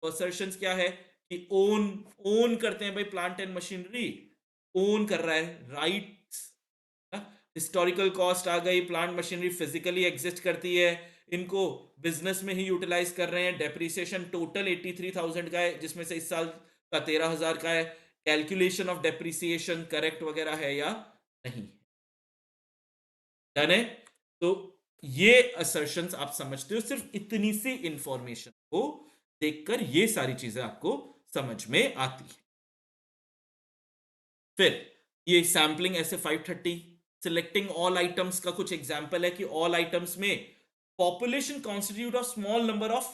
तो असर्शंस क्या है कि ओन ओन करते हैं भाई, प्लांट एंड मशीनरी ओन कर रहा है, राइट्स। हिस्टोरिकल कॉस्ट आ गई, प्लांट मशीनरी फिजिकली एग्जिस्ट करती है, इनको बिजनेस में ही यूटिलाइज कर रहे हैं। डेप्रीसिएशन टोटल 83,000 का है, जिसमें से इस साल का 13,000 का है। कैलकुलेशन ऑफ डेप्रीसिएशन करेक्ट वगैरह है या नहीं, डन है। तो ये असर्शंस आप समझते हो, सिर्फ इतनी सी इंफॉर्मेशन को देखकर ये सारी चीजें आपको समझ में आती है। फिर ये सैंपलिंग ऐसे 530, सिलेक्टिंग ऑल आइटम्स का कुछ एग्जांपल है कि ऑल आइटम्स में population constitute of small number of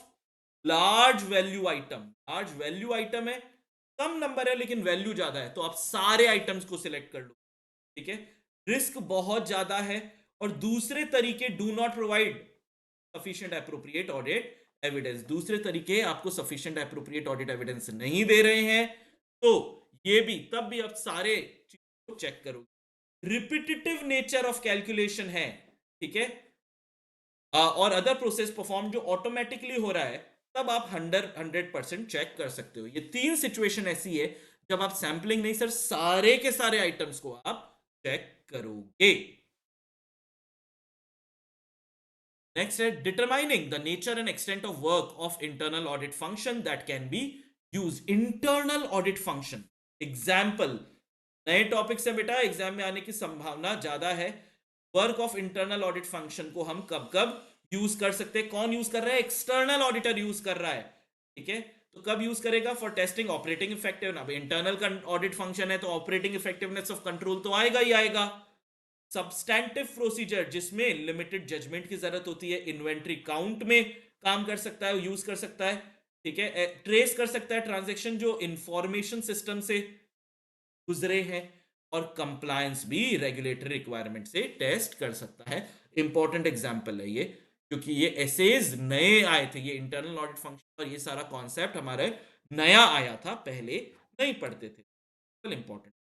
large value item. Large value item है, कम नंबर है लेकिन वैल्यू ज्यादा है, तो आप सारे आइटम्स को सिलेक्ट कर लो, ठीक है। रिस्क बहुत ज्यादा है, और दूसरे तरीके do not provide sufficient appropriate audit evidence, दूसरे तरीके आपको सफिशिएंट एप्रोप्रिएट ऑडिट एविडेंस नहीं दे रहे हैं, तो ये भी तब भी आप सारे चीजों को चेक करोगे। रिपीटेटिव नेचर ऑफ कैलकुलेशन है, ठीक है, और अदर प्रोसेस परफॉर्म जो ऑटोमेटिकली हो रहा है, तब आप 100% चेक कर सकते हो। ये 3 सिचुएशन ऐसी है जब आप सैंपलिंग नहीं सर सारे के सारे आइटम्स को आप चेक करोगे। नेक्स्ट है determining the nature and extent of work of internal audit function that can be use. Internal audit function example, नए टॉपिक से बेटा एग्जाम में आने की संभावना ज्यादा है। Work of internal audit function को हम कब कब यूज कर सकते हैं, कौन यूज कर रहा है, एक्सटर्नल ऑडिटर यूज कर रहा है, ठीक है। तो कब यूज करेगा, फॉर टेस्टिंग ऑपरेटिंग इफेक्टिव, ना इंटरनल का ऑडिट फंक्शन है तो ऑपरेटिंग इफेक्टिवनेस ऑफ कंट्रोल तो आएगा ही आएगा। सब्सटैंटिव प्रोसीजर जिसमें लिमिटेड जजमेंट की जरूरत होती है, इन्वेंट्री काउंट में काम कर सकता है, यूज कर सकता है, ठीक है। ट्रेस कर सकता है ट्रांजैक्शन जो इंफॉर्मेशन सिस्टम से गुजरे हैं, और कंप्लायंस भी रेगुलेटरी रिक्वायरमेंट से टेस्ट कर सकता है। इंपॉर्टेंट एग्जांपल है ये, क्योंकि ये एसेज नए आए थे, ये इंटरनल ऑडिट फंक्शन और ये सारा कॉन्सेप्ट हमारे नया आया था, पहले नहीं पढ़ते थे, इंपॉर्टेंट।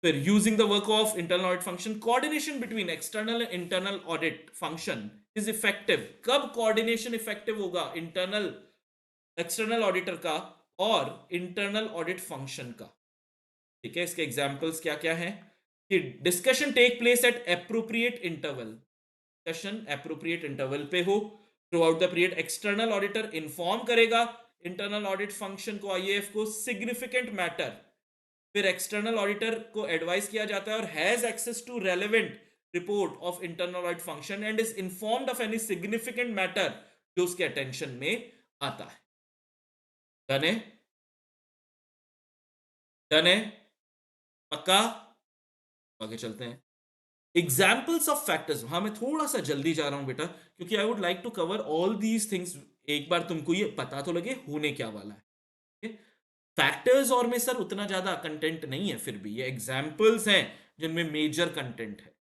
फिर using the work of internal audit function, coordination between external and internal audit function is effective. कब कोऑर्डिनेशन इफेक्टिव होगा इंटरनल एक्सटर्नल ऑडिटर का और इंटरनल ऑडिट फंक्शन का, ठीक है। इसके एग्जांपल्स क्या क्या हैं कि discussion take place at appropriate interval, discussion appropriate interval पे हो throughout the period. External auditor inform करेगा इंटरनल ऑडिट फंक्शन को, आईएएफ को, सिग्निफिकेंट मैटर, फिर एक्सटर्नल ऑडिटर को एडवाइस किया जाता है और has access to relevant report of internal audit function and is informed of any significant matter जो उसके अटेंशन में आता है। डन है, डन है, पक्का। आगे चलते हैं, एग्जाम्पल्स ऑफ फैक्टर्स। हाँ मैं थोड़ा सा जल्दी जा रहा हूं बेटा, क्योंकि I would like to cover all these things, एक बार तुमको ये पता तो लगे होने क्या वाला है। फैक्टर्स और में सर उतना ज्यादा कंटेंट नहीं है, फिर भी ये एग्जाम्पल्स हैं जिनमें मेजर कंटेंट है।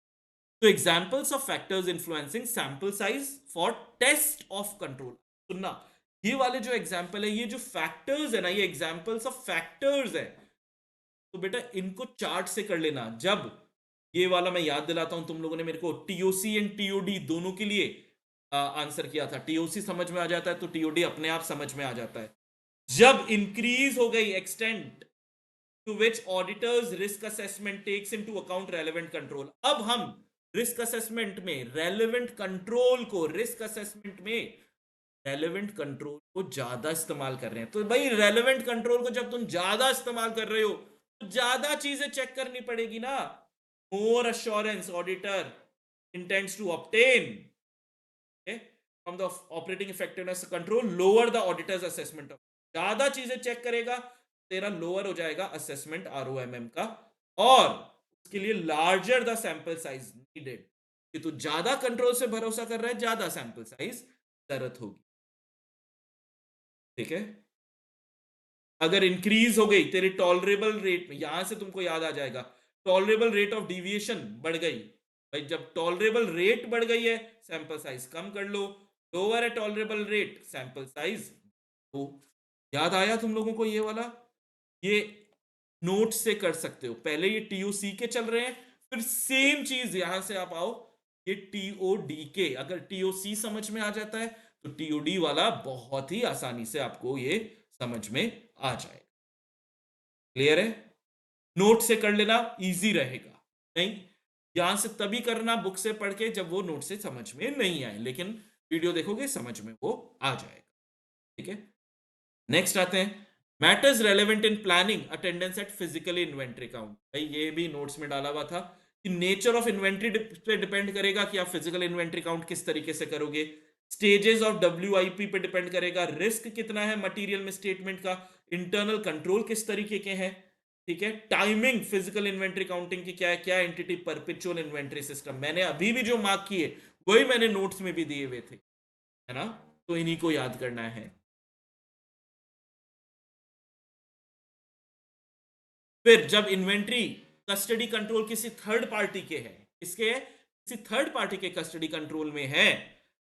तो examples of factors influencing sample size for test of control. सुनना, ये वाले जो एग्जाम्पल है, ये जो फैक्टर्स है ना, ये एग्जाम्पल्स ऑफ फैक्टर्स है। तो बेटा इनको चार्ट से कर लेना। जब ये वाला मैं याद दिलाता हूं, तुम लोगों ने मेरे को टीओसी एंड टीओडी दोनों के लिए आंसर किया था। टीओसी समझ में आ जाता है तो टीओडी अपने आप समझ में आ जाता है। जब इंक्रीज हो गई extent to which auditors risk assessment takes into account relevant control, अब हम रिस्क असेसमेंट में रेलेवेंट कंट्रोल को, रिस्क असेसमेंट में रेलेवेंट कंट्रोल को ज्यादा इस्तेमाल कर रहे हैं। तो भाई रेलेवेंट कंट्रोल को जब तुम ज्यादा इस्तेमाल कर रहे हो तो ज्यादा चीजें चेक करनी पड़ेगी ना। More assurance auditor intends to obtain, okay, from the operating effectiveness control lower the auditor's assessment of, ज्यादा चीजें चेक करेगा तेरा लोअर हो जाएगा असेसमेंट आरओएमएम का, और उसके लिए larger the sample size needed, कि तू ज्यादा कंट्रोल से भरोसा कर रहा है, ज्यादा सैंपल साइज जरूरत होगी। ठीक है, अगर इंक्रीज हो गई तेरी टॉलरेबल रेट में, यहां से तुमको याद आ जाएगा, टॉलरेबल रेट ऑफ डिविएशन बढ़ गई। भाई जब टॉलरेबल रेट बढ़ गई है, सैंपल साइज कम कर लो। लोअर है टॉलरेबल रेट, सैंपल साइज तो याद आया तुम लोगों को ये वाला? ये नोट से कर सकते हो। पहले ये टीओसी के चल रहे हैं, फिर सेम चीज यहां से आप आओ ये टीओडी के। अगर टीओसी समझ में आ जाता है तो टीओडी वाला बहुत ही आसानी से आपको ये समझ में आ जाएगा। क्लियर है? नोट से कर लेना इजी रहेगा। नहीं, यहां से तभी करना बुक से पढ़ के जब वो नोट से समझ में नहीं आए, लेकिन वीडियो देखोगे समझ में वो आ जाएगा। ठीक है, नेक्स्ट आते हैं, matters relevant in planning attendance eight physical inventory count. भाई ये भी नोट्स में डाला हुआ था कि नेचर ऑफ इन्वेंट्री पे डिपेंड करेगा कि आप फिजिकल इन्वेंट्री काउंट किस तरीके से करोगे। स्टेजेस ऑफ डब्ल्यूआईपी पे डिपेंड करेगा, रिस्क कितना है मटेरियल में स्टेटमेंट का, इंटरनल कंट्रोल किस तरीके के हैं। ठीक है, टाइमिंग फिजिकल इन्वेंट्री काउंटिंग की क्या है, क्या एंटिटी, परपेचुअल इन्वेंट्री सिस्टम। मैंने अभी भी जो मार्क किए वही मैंने नोट्स में भी दिए हुए थे, है ना, तो इन्हीं को याद करना है। फिर जब इन्वेंट्री कस्टडी कंट्रोल किसी थर्ड पार्टी के है, इसके किसी थर्ड पार्टी के कस्टडी कंट्रोल में है,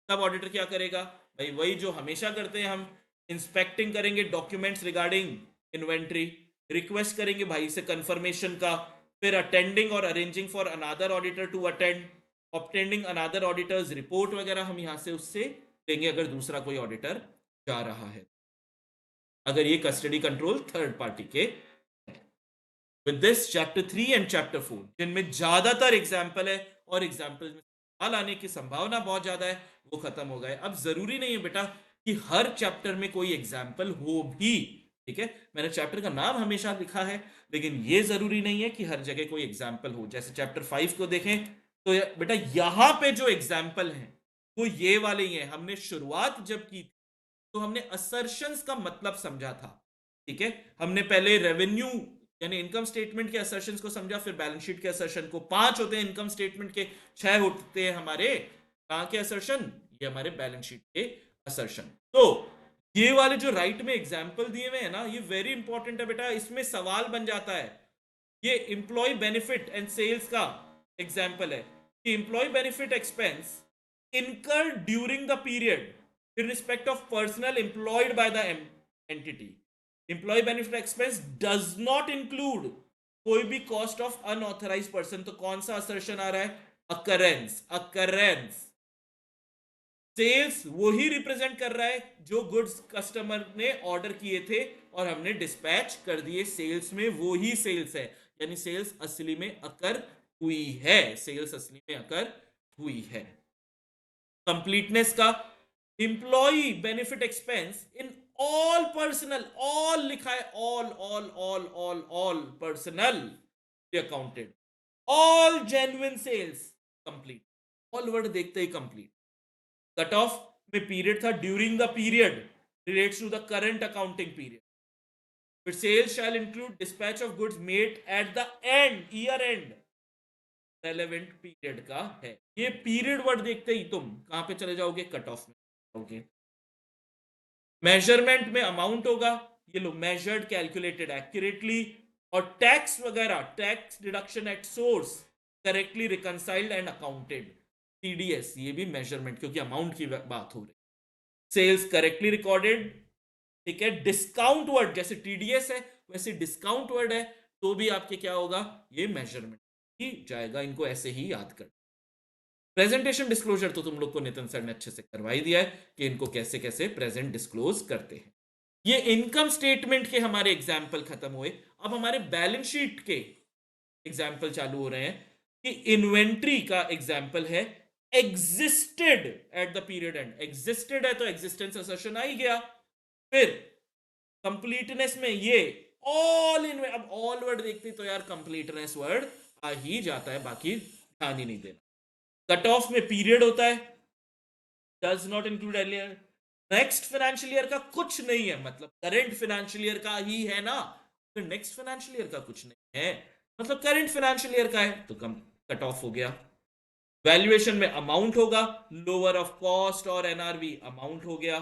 तब ऑडिटर क्या करेगा? भाई वही जो हमेशा करते हैं हम, इंस्पेक्टिंग करेंगे डॉक्यूमेंट्स रिगार्डिंग इन्वेंट्री, रिक्वेस्ट करेंगे भाई से कंफर्मेशन का, फिर अटेंडिंग और arranging for another auditor to attend, obtaining another auditors report वगैरह हम यहां से उससे लेंगे अगर दूसरा कोई ऑडिटर जा रहा है, अगर ये कस्टडी कंट्रोल थर्ड पार्टी के। With this chapter 3 and chapter 4 जिनमें ज्यादातर एग्जाम्पल है और एग्जाम्पल में सवाल आने की संभावना बहुत ज्यादा है, वो खत्म हो गए। अब जरूरी नहीं है बेटा कि हर चैप्टर में कोई एग्जाम्पल हो भी। ठीक है, मैंने चैप्टर का नाम हमेशा लिखा है, लेकिन ये जरूरी नहीं है कि हर जगह कोई एग्जाम्पल हो। जैसे चैप्टर 5 को देखें तो बेटा यहां पे जो एग्जाम्पल है वो ये वाले ही है। हमने शुरुआत जब की तो हमने असर्शंस का मतलब समझा था। ठीक है, हमने पहले रेवेन्यू यानी इनकम स्टेटमेंट के असर्शंस को समझा, फिर बैलेंस शीट के असर्शन को। 5 होते हैं इनकम स्टेटमेंट के, 6 होते हैं हमारे कहां के असर्शन, ये हमारे बैलेंस शीट के असर्शन। तो ये वाले जो राइट में एग्जाम्पल दिए हुए हैं ना, ये वेरी इंपॉर्टेंट है बेटा, इसमें सवाल बन जाता है। ये इंप्लॉय बेनिफिट एंड सेल्स का एग्जाम्पल है कि employee benefit expense incurred during the period in respect of personnel employed by the entity. Employee benefit expense does not include कोई भी कॉस्ट ऑफ अनऑथराइज्ड पर्सन। तो कौन सा असर्शन आ रहा है? अकरेंस। अकरेंस सेल्स वही रिप्रेजेंट कर रहा है जो गुड्स कस्टमर ने ऑर्डर किए थे और हमने डिस्पैच कर दिए, सेल्स में वो ही सेल्स है, यानी सेल्स असली में अकर हुई है, सेल्स असली में अकर हुई है। कंप्लीटनेस का, employee benefit expense in all personnel, all लिखा है, all personnel accounted, all genuine sales complete, all word देखते ही कंप्लीट। कट ऑफ में पीरियड था during the period relates to the current accounting period. फिर sales shall include dispatch of goods made at the end, year end relevant period का है। ये period word देखते ही तुम कहां पे चले जाओगे? कट ऑफ में जाओगे। मेजरमेंट में अमाउंट होगा, ये लो मेजर्ड कैलकुलेटेड एक्यूरेटली, और टैक्स वगैरह, tax deduction at source correctly reconciled and accounted, TDS, ये भी मेजरमेंट, क्योंकि अमाउंट की बात हो रही। सेल्स करेक्टली रिकॉर्डेड, ठीक है। डिस्काउंट वर्ड, जैसे टीडीएस है वैसे डिस्काउंट वर्ड है, तो भी आपके क्या होगा, ये मेजरमेंट ही जाएगा। इनको ऐसे ही याद कर। प्रेजेंटेशन डिस्क्लोजर तो तुम लोग को नितिन सर ने अच्छे से करवा ही दिया है कि इनको कैसे कैसे प्रेजेंट डिस्क्लोज करते हैं। ये इनकम स्टेटमेंट के हमारे एग्जाम्पल खत्म हुए। अब हमारे बैलेंस शीट के एग्जाम्पल चालू हो रहे हैं कि इन्वेंट्री का एग्जाम्पल है existed at the period and. Existed है तो एग्जिस्टेंस असर्शन आ ही गया। फिर कंप्लीटनेस में ये ऑल इन, अब ऑल वर्ड देखते तो यार कंप्लीटनेस वर्ड आ ही जाता है, बाकी ध्यान ही नहीं देना। कट ऑफ में पीरियड होता है, does not include earlier. Next financial year का कुछ नहीं है, मतलब करंट फाइनेंशियल ईयर का ही है ना, फिर नेक्स्ट फाइनेंशियल ईयर का कुछ नहीं है, मतलब करंट फाइनेंशियल ईयर का है तो कम, कट ऑफ हो गया। वैल्यूएशन में अमाउंट होगा, लोअर ऑफ कॉस्ट और एनआरवी अमाउंट हो गया,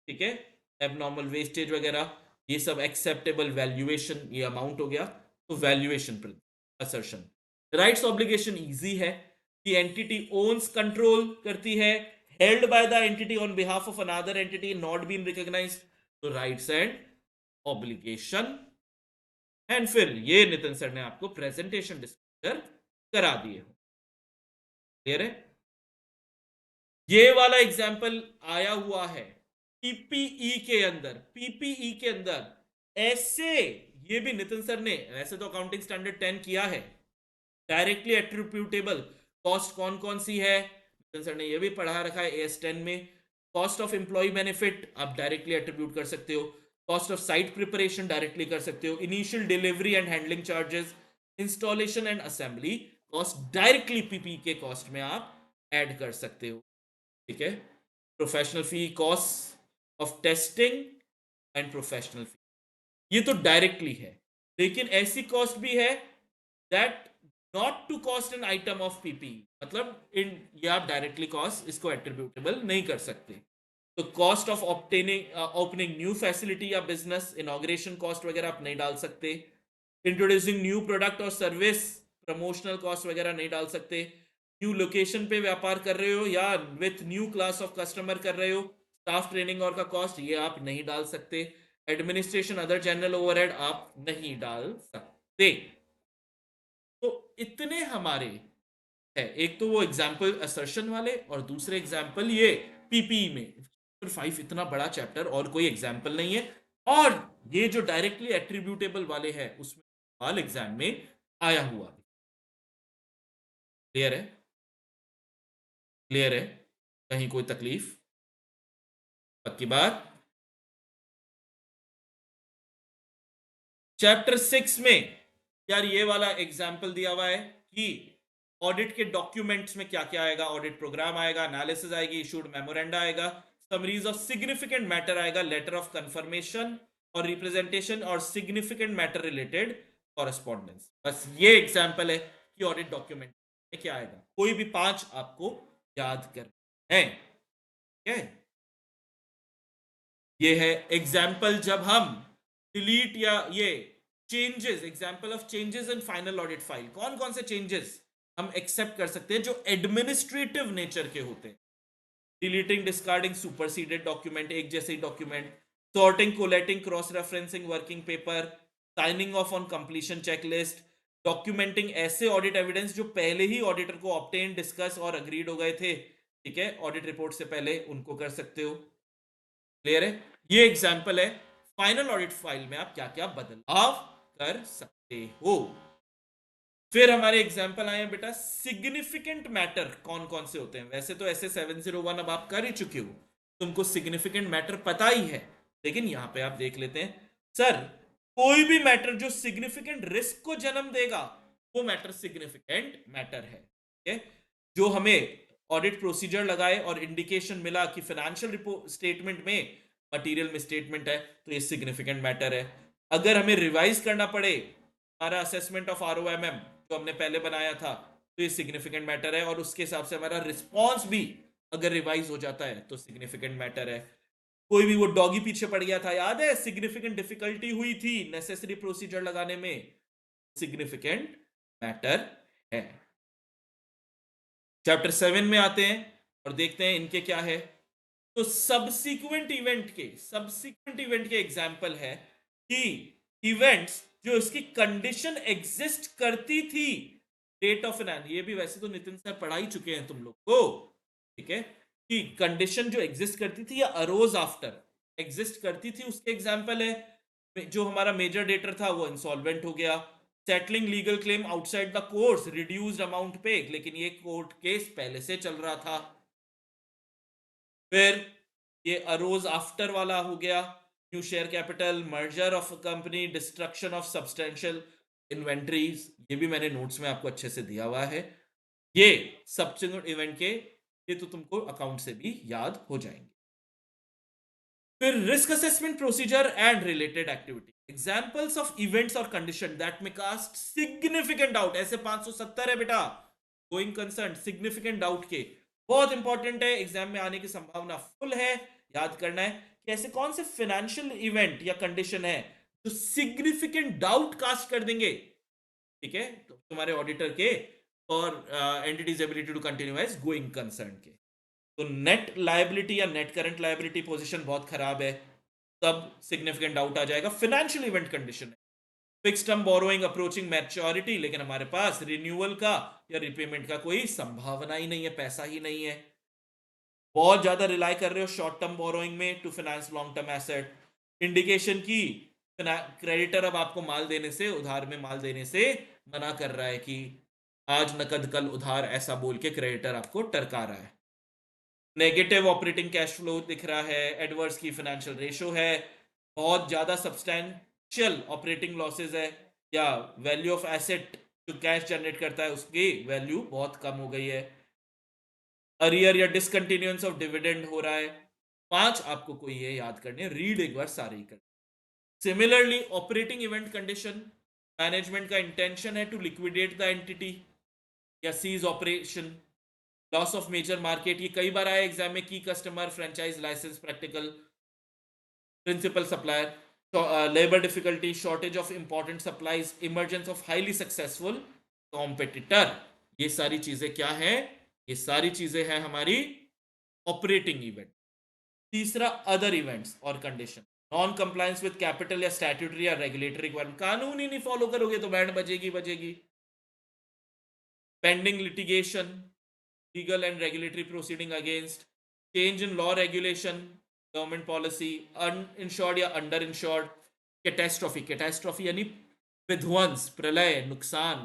ठीक है। एबनॉर्मल वेस्टेज वगैरह ये सब एक्सेप्टेबल वैल्यूएशन, ये अमाउंट हो गया, तो valuation assertion. Rights obligation easy है कि एंटिटी ओन्स, कंट्रोल करती है, held by the entity on behalf of another entity not been recognized, तो राइट्स एंड ऑब्लिगेशन। एंड फिर ये नितिन सर ने आपको प्रेजेंटेशन डिस्क्लोजर करा दिए हो, क्लियर है। ये वाला एग्जाम्पल आया हुआ है पीपीई के अंदर। पीपीई के अंदर ऐसे, ये भी नितिन सर ने वैसे तो अकाउंटिंग स्टैंडर्ड 10 किया है, डायरेक्टली एट्रीब्यूटेबल कॉस्ट कौन कौन सी है, नितिन सर ने ये भी पढ़ा रखा है एस 10 में। कॉस्ट ऑफ एम्प्लॉय बेनिफिट आप डायरेक्टली एट्रीब्यूट कर सकते हो, cost of site preparation directly कर सकते हो, initial delivery and handling charges, installation and assembly cost directly PP के कॉस्ट में आप ऐड कर सकते हो, ठीक है। Professional fee, cost of testing and professional fee, ये तो डायरेक्टली है। लेकिन ऐसी कॉस्ट भी है that not to cost an item of PP, मतलब इन, ये आप डायरेक्टली कॉस्ट इसको एट्रीब्यूटेबल नहीं कर सकते। तो cost of obtaining opening new facility या बिजनेस, इनॉग्रेशन कॉस्ट वगैरह आप नहीं डाल सकते। इंट्रोड्यूसिंग न्यू प्रोडक्ट और सर्विस, प्रमोशनल कॉस्ट वगैरह नहीं डाल सकते। न्यू लोकेशन पे व्यापार कर रहे हो या with new class of customer कर रहे हो, स्टाफ ट्रेनिंग और का कॉस्ट ये आप नहीं डाल सकते। एडमिनिस्ट्रेशन अदर जनरल ओवरहेड आप नहीं डाल सकते। तो इतने हमारे है, एक तो वो एग्जाम्पल असर्शन वाले और दूसरे एग्जाम्पल ये पीपीई में। चैप्टर 5 इतना बड़ा चैप्टर और कोई एग्जाम्पल नहीं है, और ये जो डायरेक्टली एट्रीब्यूटेबल वाले हैं उसमें सवाल एग्जाम में आया हुआ। क्लियर है, क्लियर है, कहीं कोई तकलीफ, पक्की बात। चैप्टर 6 में यार ये वाला एग्जाम्पल दिया हुआ है कि ऑडिट के डॉक्यूमेंट्स में क्या क्या आएगा, ऑडिट प्रोग्राम आएगा, एनालिसिस आएगी, इशूड मेमोरेंडा आएगा, समरीज ऑफ सिग्निफिकेंट मैटर आएगा, लेटर ऑफ कंफर्मेशन और रिप्रेजेंटेशन और सिग्निफिकेंट मैटर रिलेटेड कॉरेस्पॉन्डेंस। बस ये एग्जाम्पल है कि ऑडिट डॉक्यूमेंट में क्या आएगा। कोई भी 5 आपको याद करना है, ठीक है। ये है एग्जाम्पल जब हम डिलीट या ये changes, example of changes in final audit file, कौन कौन से चेंजेस हम एक्सेप्ट कर सकते हैं जो एडमिनिस्ट्रेटिव नेचर के होते हैं। डिलीटिंग, डिस्कार्डिंग सुपरसीडेड डॉक्यूमेंट, एक जैसे ही document, sorting, collating, cross referencing working paper, signing off on completion checklist, documenting ऐसे ऑडिट एविडेंस जो पहले ही ऑडिटर को ऑब्टेन, डिस्कस और अग्रीड हो गए थे, ठीक है, ऑडिट रिपोर्ट से पहले, उनको कर सकते हो। क्लियर है, ये एग्जाम्पल है फाइनल ऑडिट फाइल में आप क्या क्या बदलाव कर सकते हो। फिर हमारे एग्जाम्पल आए हैं बेटा सिग्निफिकेंट मैटर कौन कौन से होते हैं। वैसे तो ऐसे 701 अब आप कर ही चुके हो, तुमको सिग्निफिकेंट मैटर पता ही है, लेकिन यहां पे आप देख लेते हैं सर, कोई भी मैटर जो सिग्निफिकेंट रिस्क को जन्म देगा वो मैटर सिग्निफिकेंट मैटर है, ठीक है। जो हमें ऑडिट प्रोसीजर लगाए और इंडिकेशन मिला कि फाइनेंशियल रिपोर्ट स्टेटमेंट में मटेरियल मिसस्टेटमेंट है तो ये सिग्निफिकेंट मैटर है। अगर हमें रिवाइज करना पड़े हमारा असेसमेंट ऑफ आरओएमएम जो हमने पहले बनाया था तो ये सिग्निफिकेंट मैटर है, और उसके हिसाब से हमारा रिस्पॉन्स भी अगर रिवाइज हो जाता है तो सिग्निफिकेंट मैटर है। कोई भी वो डॉगी पीछे पड़ गया था, याद है, सिग्निफिकेंट डिफिकल्टी हुई थी नेसेसरी प्रोसीजर लगाने में, सिग्निफिकेंट मैटर है। चैप्टर 7 में आते हैं और देखते हैं इनके क्या है। तो सब्सीक्वेंट इवेंट के एग्जाम्पल है कि इवेंट्स जो इसकी कंडीशन एग्जिस्ट करती थी डेट ऑफ एन, ये भी वैसे तो नितिन सर पढ़ा ही चुके हैं तुम लोग को, ठीक है, कि कंडीशन जो एग्जिस्ट करती थी या अरोज आफ्टर एग्जिस्ट करती थी, उसके एग्जाम्पल है जो हमारा मेजर डेटर था वो इंसॉल्वेंट हो गया, settling legal claim outside the course reduced amount पे, लेकिन ये कोर्ट केस पहले से चल रहा था। फिर ये अरोज आफ्टर वाला हो गया, new share capital, merger of company, destruction of substantial inventories, ये भी मैंने नोट्स में आपको अच्छे से दिया हुआ है। ये सब्सिक्वेंट इवेंट के, ये तो तुमको अकाउंट से भी याद हो जाएंगे। फिर risk assessment procedure and related activity, examples of events और condition that may cast significant doubt, ऐसे 570 है बेटा गोइंग कंसर्न सिग्निफिकेंट डाउट के, बहुत इंपॉर्टेंट है, एग्जाम में आने की संभावना फुल है, याद करना है कि ऐसे कौन से फाइनेंशियल इवेंट या कंडीशन है जो सिग्निफिकेंट डाउट कास्ट कर देंगे, ठीक है, तो तुम्हारे ऑडिटर के और entities ability to continue as going concern के। तो नेट लायबिलिटी या नेट करंट लायबिलिटी पोजीशन बहुत खराब है, तब सिग्निफिकेंट डाउट आ जाएगा। फाइनेंशियल इवेंट कंडीशन है fix term borrowing approaching maturity, लेकिन हमारे पास रिन्यूअल का या रिपेमेंट का कोई संभावना ही नहीं है, पैसा ही नहीं है, बहुत ज्यादा रिलाई कर रहे हो शॉर्ट टर्म बोरोइंग में to finance long term asset, indication की क्रेडिटर अब आपको माल देने से, उधार में माल देने से मना कर रहा है कि आज नकद कल उधार, ऐसा बोल के क्रेडिटर आपको टरका रहा है। नेगेटिव ऑपरेटिंग कैश फ्लो दिख रहा है, एडवर्स की फाइनेंशियल रेशो है, बहुत ज्यादा सब्सटैंशियल ऑपरेटिंग लॉसेज है, या वैल्यू ऑफ एसेट जो कैश जनरेट करता है उसकी वैल्यू बहुत कम हो गई है, अरियर या डिसकंटिन्यूएंस ऑफ डिविडेंड हो रहा है। 5 आपको कोई ये याद करने, रीड एक बार सारे ही कर। Similarly operating event condition, management का इंटेंशन है टू लिक्विडेट द एंटिटी या cease operation, loss of major market, ये कई बार आया एग्जाम में, की customer, franchise licence, practical, principal supplier, labour difficulty, shortage of important supplies, emergence of highly successful competitor, ये सारी चीजें क्या है, ये सारी चीजें हैं हमारी ऑपरेटिंग इवेंट। तीसरा अदर इवेंट्स और condition, non compliance with capital या स्टैट्यूटरी या रेगुलेटरी रिक्वायरमेंट, कानून ही नहीं फॉलो करोगे तो बैंड बजेगी बजेगी, pending litigation, legal and regulatory proceeding against, change in law regulation, government policy, uninsured या underinsured, कैटेस्ट्रॉफी यानी विध्वंस, प्रलय, नुकसान,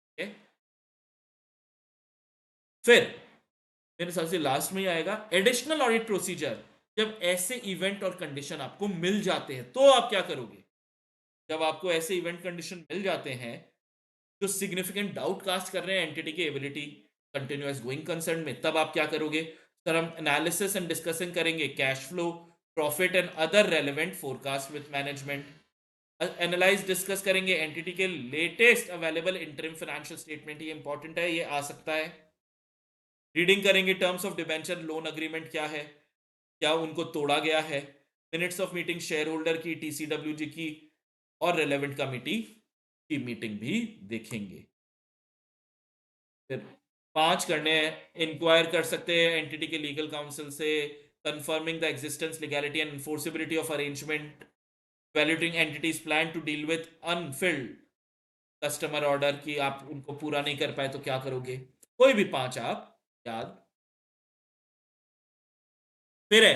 okay? फिर मेरे हिसाब से लास्ट में ही आएगा एडिशनल ऑडिट प्रोसीजर, जब ऐसे इवेंट और कंडीशन आपको मिल जाते हैं तो आप क्या करोगे, जब आपको ऐसे इवेंट कंडीशन मिल जाते हैं जो सिग्निफिकेंट डाउट कास्ट कर रहे हैं एंटिटी की एबिलिटी कंटिन्यूअस गोइंग कंसर्न में, तब आप क्या करोगे सर, हम एनालिसिस एंड डिस्कसिंग करेंगे cash flow, profit and other relevant forecast with management, analyse discuss करेंगे एंटिटी के latest available interim financial statement, ये इंपॉर्टेंट है, ये आ सकता है, रीडिंग करेंगे terms of debenture loan agreement क्या है, क्या उनको तोड़ा गया है, minutes of meeting share holder की, टीसीडब्ल्यूजी की, और रेलेवेंट कमिटी की मीटिंग भी देखेंगे। फिर 5 करने हैं, इंक्वायर कर सकते हैं एंटिटी के लीगल काउंसिल से, confirming the existence legality and enforceability of arrangement, validating entities plan to deal with unfilled customer order, की आप उनको पूरा नहीं कर पाए तो क्या करोगे, कोई भी 5 आप याद। फिर है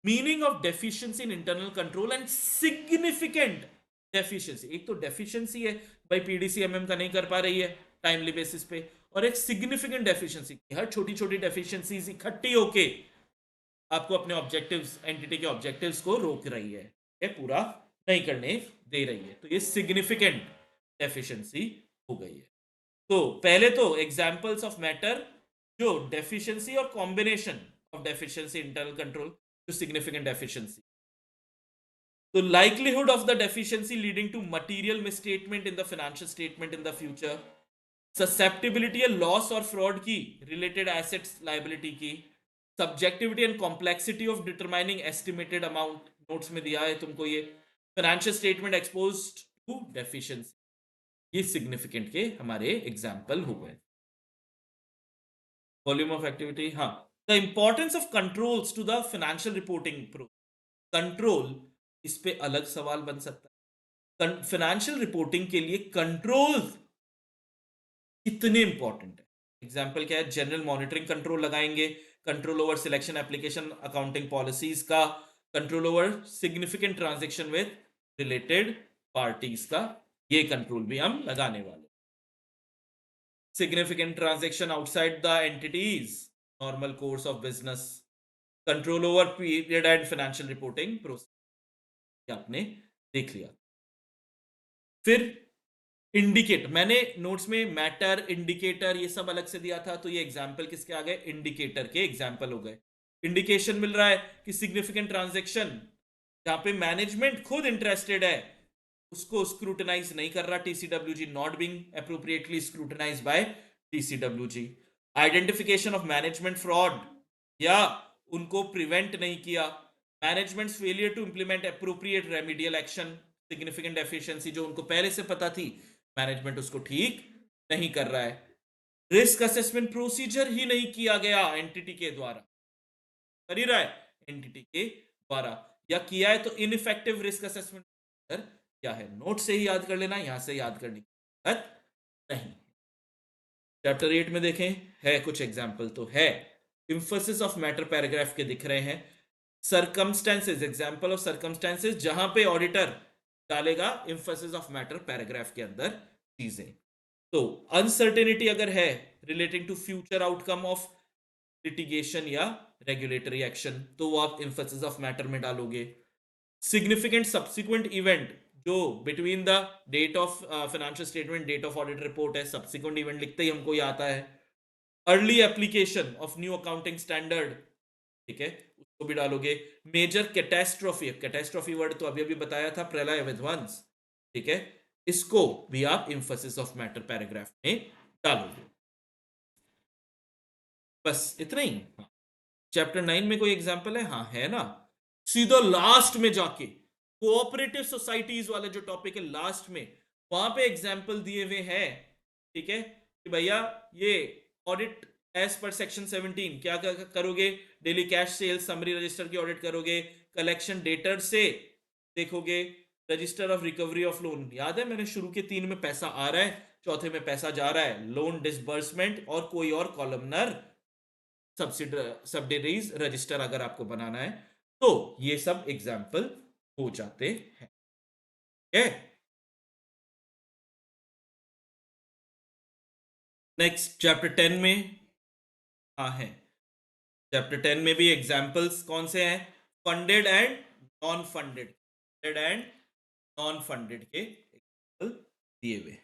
meaning of deficiency in internal control and significant deficiency, एक तो डेफिशिएंसी है भाई पीडीसीएमएम का नहीं कर पा रही है टाइमली बेसिस पे, और एक सिग्निफिकेंट डेफिशिएंसी, हर छोटी छोटी डेफिशिएंसीज इकट्ठी होके आपको अपने ऑब्जेक्टिव्स, एंटिटी के ऑब्जेक्टिव्स को रोक रही है, ये पूरा नहीं करने दे रही है, तो ये सिग्निफिकेंट डेफिशिएंसी हो गई है। तो पहले तो एग्जांपल्स ऑफ मैटर जो डेफिशिएंसी और combination of deficiency internal control to significant deficiency, तो likelihood of the deficiency leading to material misstatement in the financial statement in the future, susceptibility या loss और fraud की related assets liability की, subjectivity and complexity of determining estimated amount, notes में दिया है तुमको ये, financial statement exposed to deficiency, ये significant के हमारे example हो गए। वॉल्यूम ऑफ एक्टिविटी, हाँ। The importance of controls to the financial reporting pro, control, इस पे अलग सवाल बन सकता है। फाइनेंशियल रिपोर्टिंग के लिए कंट्रोल कितने इंपॉर्टेंट है? एग्जाम्पल क्या है? जनरल मॉनिटरिंग कंट्रोल लगाएंगे, control over selection application accounting policies का, control over significant transaction with related parties का, ये कंट्रोल भी हम लगाने वाले। Significant transaction outside the entities, normal course of business, control over period end financial reporting process, आपने देख लिया। फिर इंडिकेट, मैंने नोट्स में मैटर, इंडिकेटर ये सब अलग से दिया था, तो ये एग्जाम्पल किसके आ गए? इंडिकेटर के एग्जाम्पल हो गए। इंडिकेशन मिल रहा है कि सिग्निफिकेंट ट्रांजेक्शन जहां पे मैनेजमेंट खुद इंटरेस्टेड है उसको स्क्रूटनाइज नहीं कर रहा TCWG, not being appropriately scrutinise by TCWG. Identification of management fraud, या उनको प्रिवेंट नहीं किया, management failure to implement appropriate remedial action, significant efficiency जो उनको पहले से पता थी, मैनेजमेंट उसको ठीक नहीं कर रहा है। रिस्क असेसमेंट प्रोसीजर ही नहीं किया गया एंटिटी के द्वारा, कर ही रहा है एंटिटी के द्वारा, या किया है तो इनइफेक्टिव रिस्क असेसमेंट क्या है? नोट से ही याद कर लेना, यहां से याद करने की जरूरत नहीं। चैप्टर 8 में देखें, है कुछ एग्जाम्पल तो है, इंफोसिस ऑफ मैटर पैराग्राफ के दिख रहे हैं। सर्कमस्टेंसेस, एग्जाम्पल ऑफ सर्कमस्टेंसेस जहां पे ऑडिटर डालेगा इंफोसिस ऑफ मैटर पैराग्राफ के अंदर चीजें। तो अनसर्टेनिटी अगर है relating to future outcome of litigation या रेगुलेटरी एक्शन, तो वो आप इंफोसिस ऑफ मैटर में डालोगे। सिग्निफिकेंट सब्सिक्वेंट इवेंट जो between the date of financial statement, date of audit report है, सब्सिक्वेंट इवेंट लिखते ही हमको ये आता है। Early application of new accounting standard, ठीक है, उसको भी डालोगे। मेजर कैटेस्ट्रॉफी, कैटेस्ट्रॉफी वर्ड तो अभी अभी बताया था, प्रलय विध्वंस, ठीक है, इसको भी आप इंफोसिस ऑफ मैटर पैराग्राफ में डालोगे। बस इतना ही। चैप्टर 9 में कोई एग्जांपल है? हाँ है ना, सीधा लास्ट में जाके कोऑपरेटिव सोसाइटीज वाले जो टॉपिक है लास्ट में, वहां पे एग्जांपल दिए हुए हैं, ठीक है, कि भैया ये ऑडिट एज पर सेक्शन 17 क्या करोगे? Daily cash sales summary register की ऑडिट करोगे, कलेक्शन डेटर से देखोगे, register of recovery of loan, याद है मैंने शुरू के 3 में पैसा आ रहा है, चौथे में पैसा जा रहा है, लोन डिसबर्समेंट और कोई और कॉलमनर सब्सिडरीज रजिस्टर अगर आपको बनाना है, तो ये सब एग्जाम्पल हो जाते हैं। नेक्स्ट चैप्टर 10 में है, चैप्टर 10 में भी एग्जाम्पल्स कौन से हैं? Funded and non funded, funded and non funded के एग्जाम्पल दिए हुए।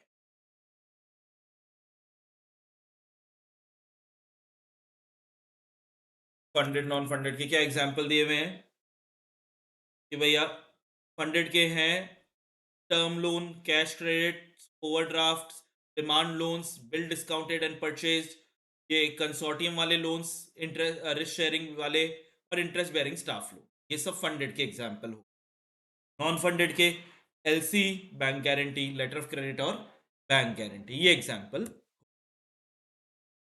फंडेड नॉन फंडेड के क्या एग्जाम्पल दिए हुए हैं? कि भैया फंडेड के हैं term loan, cash credit, overdraft, demand loans, bill discounted and purchase, ये कंसोर्टियम वाले लोन्स, इंटरेस्ट रिस्क शेयरिंग वाले, और इंटरेस्ट बेयरिंग स्टाफ लोन, ये सब फंडेड के एग्जाम्पल हो। नॉन फंडेड के LC, bank guarantee, letter of credit और बैंक गारंटी, ये एग्जाम्पल।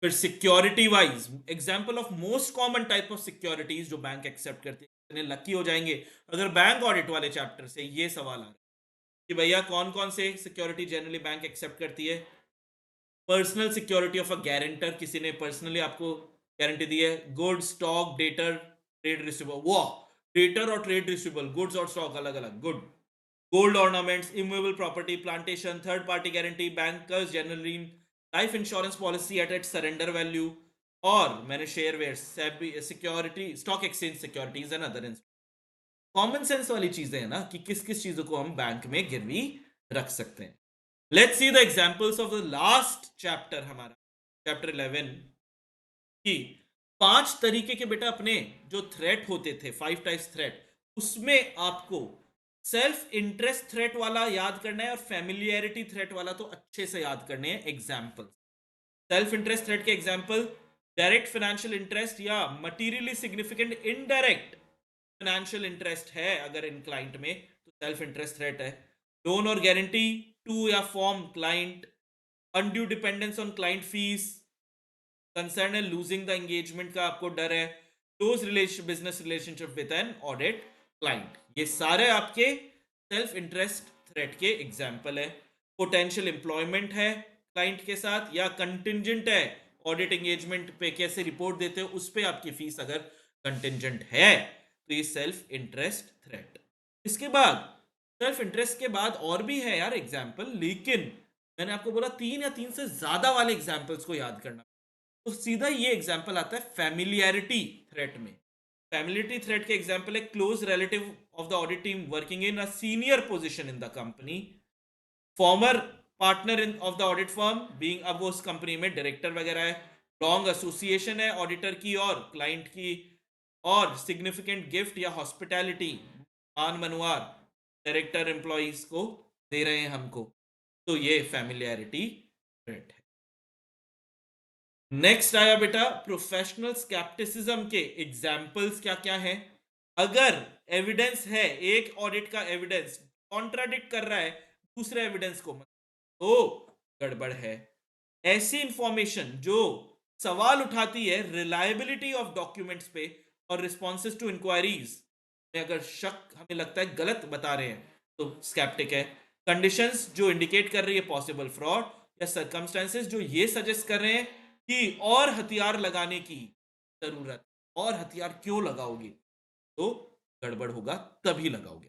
फिर security wise example of most common type of securities जो बैंक एक्सेप्ट करती है, लकी हो जाएंगे अगर बैंक ऑडिट वाले चैप्टर से ये सवाल आ रहा है कि भैया कौन कौन से सिक्योरिटी जनरली बैंक एक्सेप्ट करती है। Personal security of a guarantor, किसी ने पर्सनली आपको गारंटी दी है। Good, stock, debtor, trade receivable, वाह, डेटर और ट्रेड रिसीवेबल, गुड्स और स्टॉक अलग अलग, good. Gold ornaments, immovable property, plantation, third party guarantee, bankers generally, life insurance policy at at surrender value, और मैंने shareware, security, stock exchange securities and other. Common sense वाली चीजें हैं ना कि किस किस चीजों को हम बैंक में गिरवी रख सकते हैं। Let's see the examples of the last chapter, हमारा चैप्टर 11, कि 5 तरीके के बेटा अपने जो थ्रेट होते थे, 5 टाइप्स थ्रेट, उसमें आपको सेल्फ इंटरेस्ट थ्रेट वाला याद करना है और फैमिलियरिटी थ्रेट वाला तो अच्छे से याद करने हैं एग्जाम्पल। सेल्फ इंटरेस्ट थ्रेट के एग्जाम्पल, डायरेक्ट फाइनेंशियल इंटरेस्ट या materially significant indirect financial interest है अगर इन क्लाइंट में, तो सेल्फ इंटरेस्ट थ्रेट है। लोन और गारंटी टू या form client, undue dependence on client fees, concern है लूजिंग द एंगेजमेंट का, आपको डर है, close relation business relationship with an audit client, ये सारे आपके सेल्फ इंटरेस्ट थ्रेट के एग्जाम्पल है। पोटेंशियल एम्प्लॉयमेंट है क्लाइंट के साथ, या कंटिंजेंट है, ऑडिट एंगेजमेंट पे कैसे रिपोर्ट देते हो उस पे आपकी फीस अगर कंटिंजेंट है, तो ये सेल्फ इंटरेस्ट थ्रेट। इसके बाद सेल्फ इंटरेस्ट के बाद और भी है यार एग्जाम्पल, लेकिन मैंने आपको बोला 3 या 3 से ज्यादा वाले एग्जाम्पल्स को याद करना, तो सीधा ये एग्जाम्पल आता है फैमिलियरिटी थ्रेट में। फैमिलियरिटी थ्रेट के एग्जाम्पल है close relative of the audit team working in a senior position in the company, farmer partner in of the audit firm being, अब वो उस कंपनी में डायरेक्टर वगैरह है, लॉन्ग एसोसिएशन है ऑडिटर की और क्लाइंट की, और सिग्निफिकेंट गिफ्ट या हॉस्पिटैलिटी, मान मनवार डायरेक्टर एम्प्लॉइज को दे रहे हैं हमको, तो ये फैमिलियरिटी थ्रेट है। नेक्स्ट आया बेटा प्रोफेशनल स्केप्टिसिज्म के एग्जाम्पल्स क्या क्या हैं। अगर एविडेंस है, एक ऑडिट का एविडेंस कॉन्ट्राडिक्ट कर रहा है दूसरे एविडेंस को, तो गड़बड़ है। ऐसी इंफॉर्मेशन जो सवाल उठाती है रिलायबिलिटी ऑफ डॉक्यूमेंट्स पे और रिस्पॉन्सेज टू इंक्वायरीज में, अगर शक हमें लगता है गलत बता रहे हैं तो स्केप्टिक है। कंडीशंस जो इंडिकेट कर रही है पॉसिबल फ्रॉड, या सर्कमस्टेंसेस जो ये सजेस्ट कर रहे हैं कि और हथियार लगाने की जरूरत, और हथियार क्यों लगाओगे, तो गड़बड़ होगा तभी लगाओगे।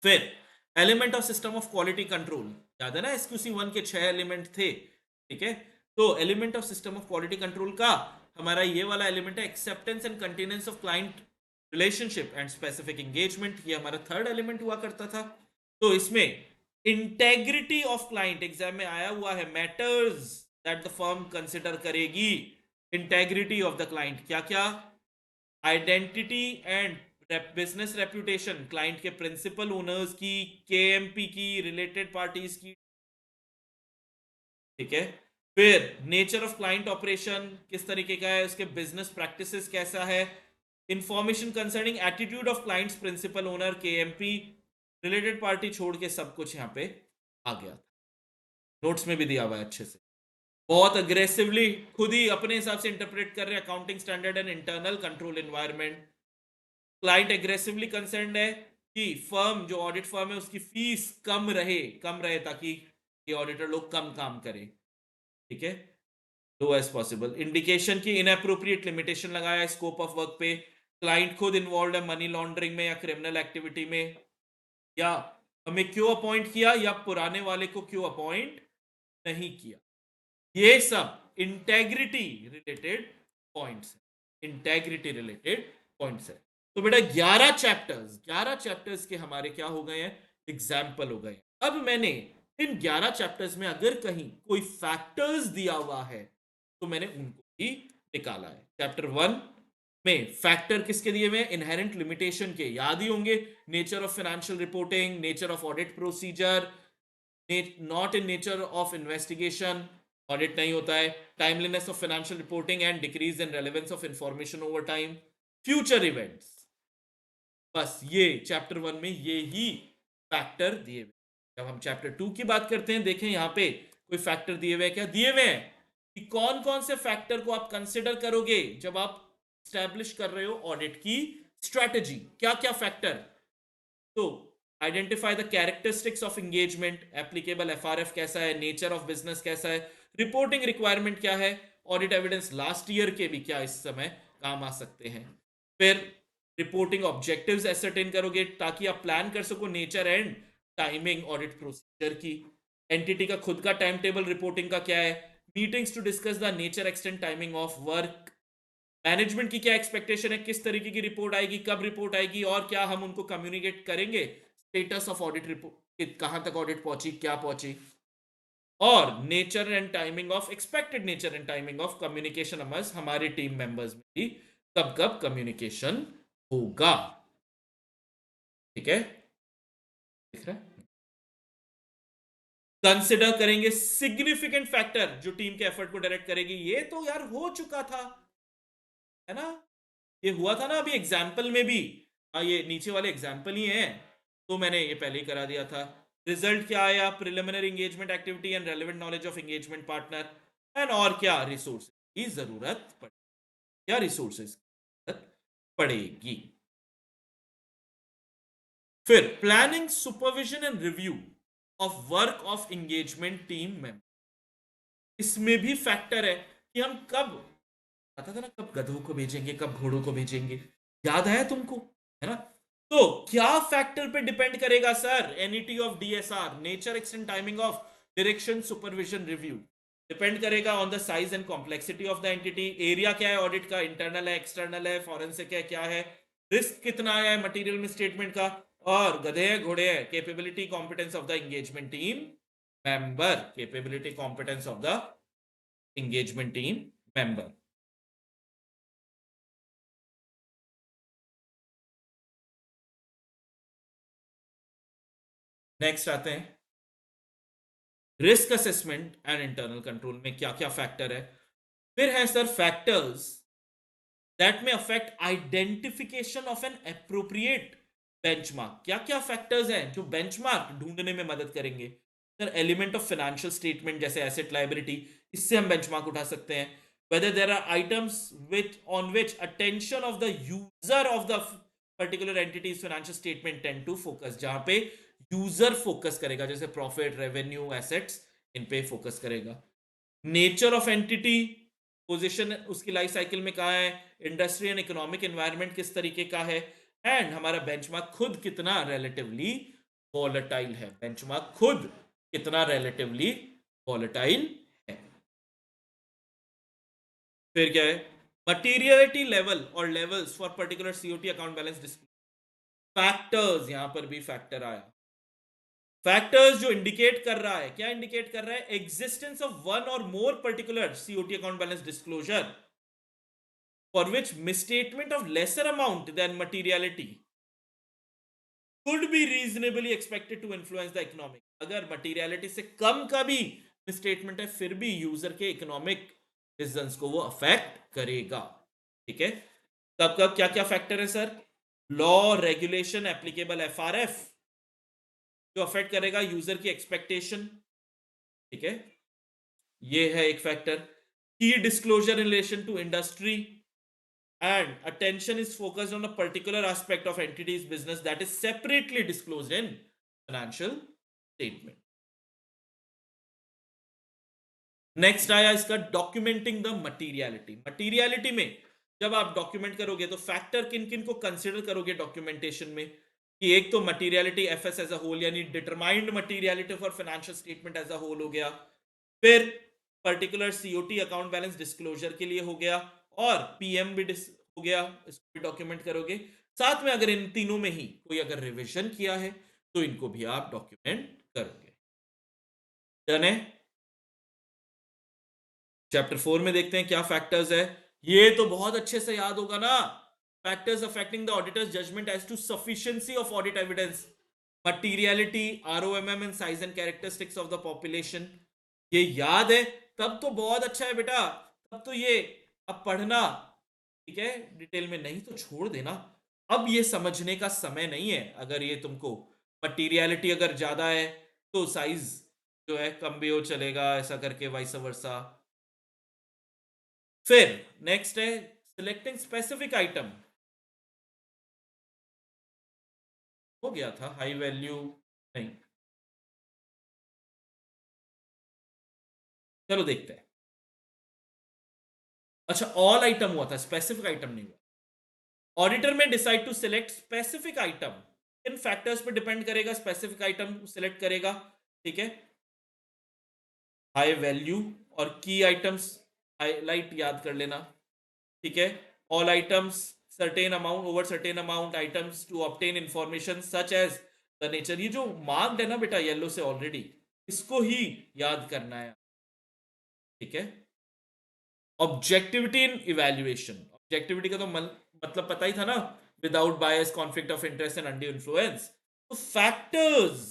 फिर element of system of quality control, याद है ना एसक्यूसी 1 के 6 एलिमेंट थे, ठीक है। तो element of system of quality control का हमारा ये वाला एलिमेंट है acceptance and continuance of client relationship and specific engagement, ये हमारा थर्ड एलिमेंट हुआ करता था। तो इसमें इंटेग्रिटी ऑफ क्लाइंट एग्जाम में आया हुआ है, matters that the firm consider करेगी, इंटेग्रिटी ऑफ द क्लाइंट क्या क्या, identity and business reputation client के प्रिंसिपल ओनर्स की, केएमपी की, रिलेटेड पार्टीज की, ठीक है। फिर नेचर ऑफ क्लाइंट ऑपरेशन किस तरीके का है, उसके बिजनेस प्रैक्टिसेस कैसा है, information concerning attitude of clients principal owner KMP, related party छोड़ के सब कुछ यहाँ पे आ गया, नोट्स में भी दिया हुआ है अच्छे से। बहुत अग्रेसिवली खुद ही अपने हिसाब से इंटरप्रेट कर रहे हैं accounting standard and internal control environment. Client aggressively concerned है कि फर्म जो ऑडिट फर्म है उसकी फीस कम रहे ताकि ये ऑडिटर लोग कम काम करें, ठीक है, लो एज पॉसिबल। इंडिकेशन की इनअप्रोप्रिएट लिमिटेशन लगाया है स्कोप ऑफ वर्क पे, क्लाइंट खुद इन्वॉल्व है मनी लॉन्ड्रिंग में या क्रिमिनल एक्टिविटी में, या हमें क्यों अपॉइंट किया या पुराने वाले को क्यों अपॉइंट नहीं किया, ये सब इंटेग्रिटी रिलेटेड पॉइंट्स है, इंटेग्रिटी रिलेटेड पॉइंट्स है। तो बेटा 11 चैप्टर्स के हमारे क्या हो गए हैं, एग्जाम्पल हो गए। अब मैंने इन 11 चैप्टर्स में अगर कहीं कोई फैक्टर्स दिया हुआ है तो मैंने उनको ही निकाला है। चैप्टर 1 में फैक्टर किसके दिए हुए, इनहेरेंट लिमिटेशन के, याद ही होंगे, nature of financial reporting, nature of audit procedure, not in nature of investigation, audit नहीं होता है, timeliness of financial reporting and decrease in relevance of information over time, future events, बस ये चैप्टर 1 में ये ही फैक्टर दिए हुए। जब हम चैप्टर 2 की बात करते हैं, देखें यहां पे कोई फैक्टर दिए हुए, क्या दिए हुए हैं कि कौन कौन से फैक्टर को आप कंसिडर करोगे जब आप स्टैब्लिश कर रहे हो ऑडिट की स्ट्रेटेजी, क्या क्या फैक्टर, तो identify the characteristics of engagement, applicable FRF कैसा है, नेचर ऑफ बिजनेस कैसा है, रिपोर्टिंग रिक्वायरमेंट क्या है, ऑडिट एविडेंस लास्ट ईयर के भी क्या इस समय काम आ सकते हैं। फिर रिपोर्टिंग ऑब्जेक्टिव्स एसर्टेन करोगे ताकि आप प्लान कर सको nature and timing audit procedure की, एंटिटी का खुद का टाइम टेबल रिपोर्टिंग का क्या है, meetings to discuss the nature extent timing of work, management की क्या एक्सपेक्टेशन है, किस तरीके की रिपोर्ट आएगी, कब रिपोर्ट आएगी, और क्या हम उनको कम्युनिकेट करेंगे, स्टेटस ऑफ ऑडिट रिपोर्ट कहां तक ऑडिट पहुंची, क्या पहुंची, और nature and timing of expected nature and timing of communication among हमारे टीम मेंबर्स में भी कब कब कम्युनिकेशन होगा, ठीक है, दिख रहा है। कंसिडर करेंगे सिग्निफिकेंट फैक्टर जो टीम के एफर्ट को डायरेक्ट करेगी, ये तो यार हो चुका था, है ना, ये हुआ था ना अभी एग्जाम्पल में भी, ये नीचे वाले एग्जाम्पल ही हैं, तो मैंने ये पहले ही करा दिया था। रिजल्ट क्या आया, preliminary engagement activity and relevant knowledge of engagement partner, and और क्या रिसोर्सेज की जरूरत पड़ेगी, क्या रिसोर्सेज की जरूरत पड़ेगी। फिर planning, supervision and review of work of engagement team member, इसमें भी फैक्टर है कि हम कब, पता था ना, कब गधों को भेजेंगे कब घोड़ों को भेजेंगे, याद आया तुमको, है ना। तो क्या फैक्टर पे डिपेंड करेगा sir, NET of DSR, nature, extent, timing of direction, supervision, review, depend करेगा on the size and complexity of the entity, area क्या है ऑडिट का, इंटरनल है एक्सटर्नल है फॉरेंसिक है क्या है, रिस्क कितना है मटेरियल में स्टेटमेंट का, और गधे हैं घोड़े हैं, capability competence of the engagement team member, capability competence of the engagement team member. Next आते हैं risk assessment and internal control में क्या क्या फैक्टर है। फिर है सर फैक्टर्स दैट में affect identification of an appropriate benchmark, क्या क्या फैक्टर्स हैं जो बेंचमार्क ढूंढने में मदद करेंगे। Sir element of financial statement जैसे एसेट लायबिलिटी, इससे हम बेंचमार्क उठा सकते हैं। whether there are items which on which attention of the user of the particular entity's financial statement tend to focus, जहां पे यूजर फोकस करेगा, जैसे प्रॉफिट, रेवेन्यू, एसेट्स, इन पे फोकस करेगा। नेचर ऑफ एंटिटी, पोजीशन उसकी लाइफ साइकिल में कहाँ है, इंडस्ट्री एंड इकोनॉमिक एनवायरनमेंट किस तरीके का है, एंड हमारा बेंचमार्क खुद कितना रिलेटिवली वॉलेटाइल है, बेंचमार्क खुद कितना रिलेटिवली वॉलेटाइल है। फिर क्या है मटीरियलिटी लेवल और levels for particular COT account balance display, factors, यहां पर भी फैक्टर आया, फैक्टर्स जो इंडिकेट कर रहा है, क्या इंडिकेट कर रहा है, एग्जिस्टेंस ऑफ वन और more particular COT account balance disclosure for which misstatement of lesser amount than materiality could be reasonably expected to influence the economic, अगर मटीरियलिटी से कम का भी स्टेटमेंट है फिर भी यूजर के इकोनॉमिक डिसीजंस को वो अफेक्ट करेगा। ठीक है, कब कब क्या क्या फैक्टर है sir, law, regulation, applicable FRF जो अफेक्ट करेगा यूजर की एक्सपेक्टेशन। ठीक है, ये है एक फैक्टर। की disclosure in relation to industry and attention is focused on a particular aspect of entity's business that is separately disclosed in financial statement. Next आया इसका डॉक्यूमेंटिंग द मटीरियलिटी, मटीरियलिटी में जब आप डॉक्यूमेंट करोगे तो फैक्टर किन किन को कंसिडर करोगे डॉक्यूमेंटेशन में, कि एक तो materiality FS as a whole यानी determined materiality for financial statement as a whole हो गया, फिर particular COT account balance disclosure के लिए हो गया, और पीएम भी हो गया, इसको भी डॉक्यूमेंट करोगे। साथ में अगर इन तीनों में ही कोई अगर रिवीजन किया है तो इनको भी आप डॉक्यूमेंट करोगे। डन है। चैप्टर 4 में देखते हैं क्या फैक्टर्स है, ये तो बहुत अच्छे से याद होगा ना, factors affecting the auditor's judgement as to sufficiency of audit evidence, materiality, ROMM and size and characteristics of the population, ये याद है तब तो बहुत अच्छा है बेटा, तब तो ये अब पढ़ना, ठीक है, डिटेल में, नहीं तो छोड़ देना, अब ये समझने का समय नहीं है। अगर ये तुमको मटीरियलिटी अगर ज्यादा है तो साइज जो है कम भी हो चलेगा, ऐसा करके वाइस वर्सा। फिर नेक्स्ट है सिलेक्टिंग स्पेसिफिक आइटम, हो गया था हाई वैल्यू, नहीं, चलो देखते हैं। अच्छा ऑल आइटम हुआ था, स्पेसिफिक आइटम नहीं हुआ। ऑडिटर में decide to select specific item, इन फैक्टर्स पर डिपेंड करेगा, स्पेसिफिक आइटम सिलेक्ट करेगा। ठीक है, हाई वैल्यू और की आइटम्स हाईलाइट याद कर लेना। ठीक है, all items certain amount, over certain amount items to obtain information such as the nature, ये जो मार्क्ड है ना बेटा येलो से ऑलरेडी, इसको ही याद करना है। ठीक है, ऑब्जेक्टिविटी इन इवैल्यूएशन, ऑब्जेक्टिविटी का तो मतलब पता ही था ना, without bias, conflict of interest and undue influence. तो फैक्टर्स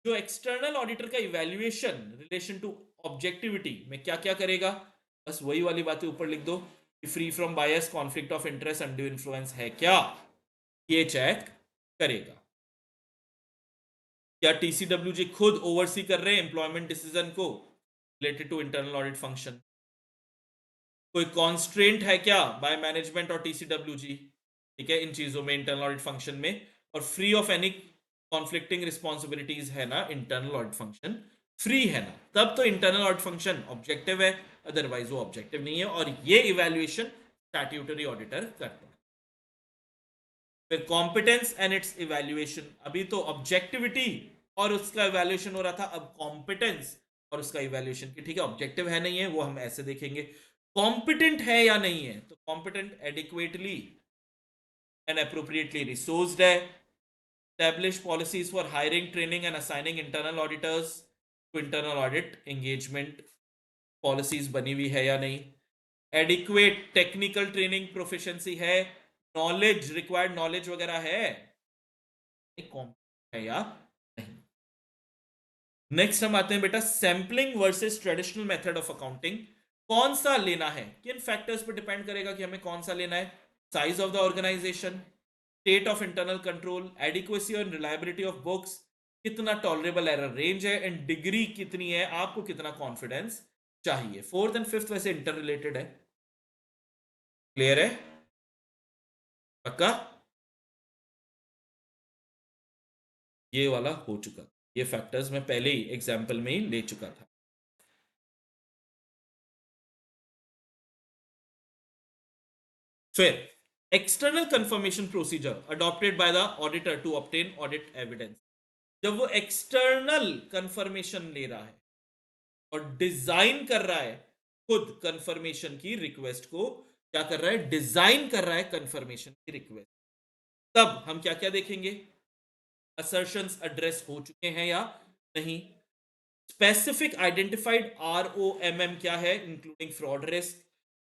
जो एक्सटर्नल ऑडिटर का इवैल्यूएशन रिलेशन टू ऑब्जेक्टिविटी में क्या क्या करेगा, बस वही वाली बातें ऊपर लिख दो, free from bias, conflict of interest, undue influence है क्या, ये चेक करेगा। क्या टीसीडब्ल्यूजी खुद ओवरसी कर रहे हैं एम्प्लॉयमेंट डिसीजन को, related to internal audit function? कोई कॉन्स्ट्रेंट है क्या बाय मैनेजमेंट और टीसीडब्ल्यूजी, ठीक है, इन चीजों में इंटरनल ऑडिट फंक्शन में? और free of any conflicting responsibilities है ना इंटरनल ऑडिट फंक्शन, फ्री है ना, तब तो इंटरनल ऑडिट फंक्शन ऑब्जेक्टिव है, अदरवाइज वो ऑब्जेक्टिव नहीं है, और ये इवैल्यूएशन स्टैट्यूटरी ऑडिटर करता है। फिर कॉम्पिटेंस एंड इट्स इवैल्यूएशन, अभी तो ऑब्जेक्टिविटी और उसका इवैल्यूएशन हो रहा था, अब कॉम्पिटेंस और उसका इवैल्यूएशन की, ठीक है, ऑब्जेक्टिव है नहीं है वो हम ऐसे देखेंगे। कॉम्पिटेंट है या नहीं है, तो competent adequately and appropriately resourced है, establish policies for hiring, training and assigning internal auditors to internal audit engagement, policies बनी हुई है या नहीं, adequate technical training proficiency है, knowledge required knowledge वगैरह है, है या नहीं। नेक्स्ट हम आते हैं बेटा sampling versus traditional method of accounting, कौन सा लेना है, किन फैक्टर्स पर डिपेंड करेगा कि हमें कौन सा लेना है? Size of the organization, state of internal control, adequacy और रिलायबिलिटी ऑफ बुक्स, कितना टॉलरेबल एरर रेंज है, एंड डिग्री कितनी है, आपको कितना कॉन्फिडेंस चाहिए। फोर्थ एंड फिफ्थ वैसे इंटर रिलेटेड है, क्लियर है, पक्का? ये वाला हो चुका, ये फैक्टर्स मैं पहले ही एग्जाम्पल में ही ले चुका था। फिर external confirmation procedure adopted by the auditor to obtain audit evidence, जब वो एक्सटर्नल कंफर्मेशन ले रहा है और डिजाइन कर रहा है खुद कंफर्मेशन की रिक्वेस्ट को, क्या कर रहा है, डिजाइन कर रहा है कंफर्मेशन की रिक्वेस्ट, तब हम क्या क्या देखेंगे? असर्शंस एड्रेस हो चुके हैं या नहीं, स्पेसिफिक आइडेंटिफाइड ROMM क्या है including fraud risk,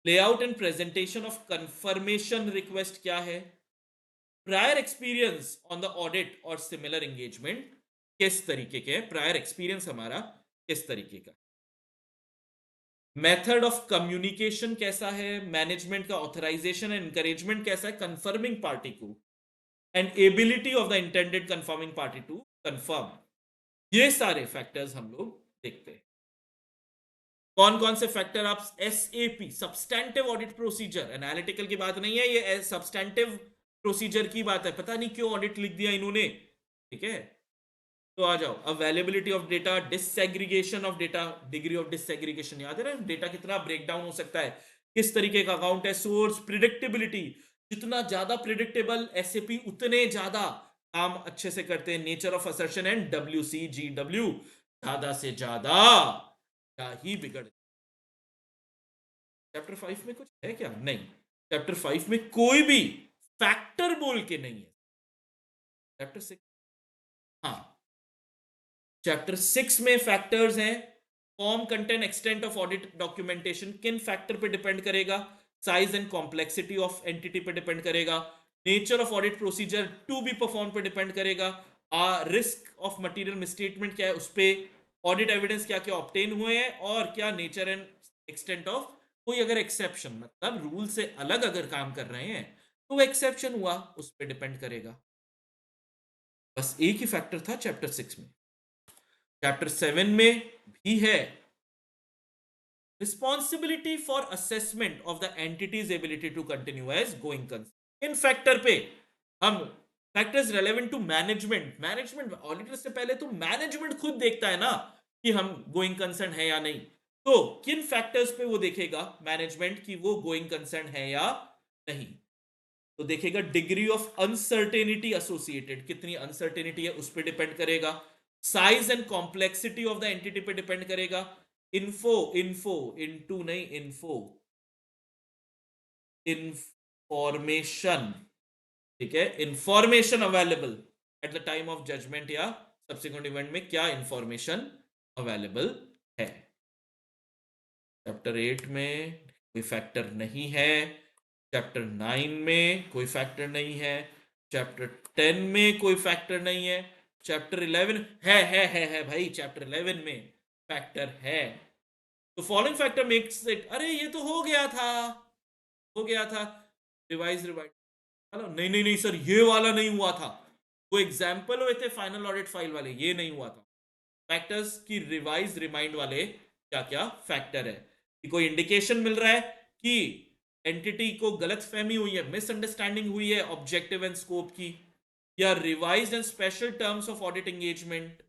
layout and presentation of confirmation request क्या है, prior experience on the audit और सिमिलर एंगेजमेंट किस तरीके के, प्रायर एक्सपीरियंस हमारा किस तरीके का, मेथड ऑफ कम्युनिकेशन कैसा है, मैनेजमेंट का ऑथराइजेशन एंड इंकरेजमेंट कैसा है कंफर्मिंग पार्टी को, and ability of the intended confirming party to confirm, ये सारे फैक्टर्स हम लोग देखते हैं। कौन कौन से फैक्टर आप SAP substantive audit procedure, analytical की बात नहीं है ये, सब्सटैंटिव प्रोसीजर की बात है, पता नहीं क्यों ऑडिट लिख दिया इन्होंने, ठीक है, तो आ जाओ। Availability of data, disaggregation of data, degree of disaggregation, याद है ना, डेटा कितना ब्रेकडाउन हो सकता है, किस तरीके का अकाउंट है, सोर्स, प्रिडिक्टेबिलिटी, जितना ज्यादा प्रिडिक्टेबल SAP उतने ज्यादा काम अच्छे से करते हैं, nature of assertion and WCGW, ज्यादा से ज्यादा क्या ही बिगड़। चैप्टर 5 में कुछ है क्या? नहीं, चैप्टर 5 में कोई भी फैक्टर बोल के नहीं है। चैप्टर 6, हाँ, चैप्टर 6 में फैक्टर्स हैं, form, content, extent of audit documentation किन फैक्टर पे डिपेंड करेगा, size and complexity of entity पे डिपेंड करेगा, nature of audit procedure to be perform पे डिपेंड करेगा, रिस्क ऑफ मटेरियल मिसस्टेटमेंट क्या है उस पे, ऑडिट एविडेंस क्या क्या ऑब्टेन हुए हैं, और क्या नेचर एंड एक्सटेंट ऑफ, कोई अगर एक्सेप्शन मतलब रूल से अलग अगर काम कर रहे हैं तो वो एक्सेप्शन हुआ उस पर डिपेंड करेगा। बस एक ही फैक्टर था चैप्टर 6 में। चैप्टर 7 में भी है responsibility for assessment of the entity's ability to continue as going concern, इन फैक्टर पे हम factors relevant to management, management auditor से पहले तो मैनेजमेंट खुद देखता है ना कि हम गोइंग कंसर्न है या नहीं, तो किन फैक्टर्स पे वो देखेगा मैनेजमेंट कि वो गोइंग कंसर्न है या नहीं, तो देखेगा डिग्री ऑफ अनसर्टेनिटी एसोसिएटेड, कितनी अनसर्टेनिटी है उस पर डिपेंड करेगा, size and complexity of the entity पे डिपेंड करेगा, इन्फो इन्फो इनटू नहीं इन्फो इंफॉर्मेशन, ठीक है, information available at the time of judgement या सब्सिक्वेंट इवेंट में क्या इंफॉर्मेशन अवेलेबल है। चैप्टर 8 में कोई फैक्टर नहीं है, चैप्टर 9 में कोई फैक्टर नहीं है, चैप्टर 10 में कोई फैक्टर नहीं है, चैप्टर 11 है भाई, चैप्टर 11 में फैक्टर है, तो फॉलोइंग फैक्टर मेक्स इट, अरे ये तो हो गया था, हो गया था, रिवाइज रिवाइज, हेलो नहीं नहीं नहीं सर ये वाला नहीं हुआ था, वो एग्जाम्पल हुए थे फाइनल ऑडिट फाइल वाले, ये नहीं हुआ था, फैक्टर्स की रिवाइज रिमाइंड वाले क्या क्या फैक्टर है, कि कोई इंडिकेशन मिल रहा है कि एंटिटी को गलतफहमी हुई है, मिसअंडरस्टैंडिंग हुई है ऑब्जेक्टिव एंड स्कोप की, या revised and special terms of audit engagement,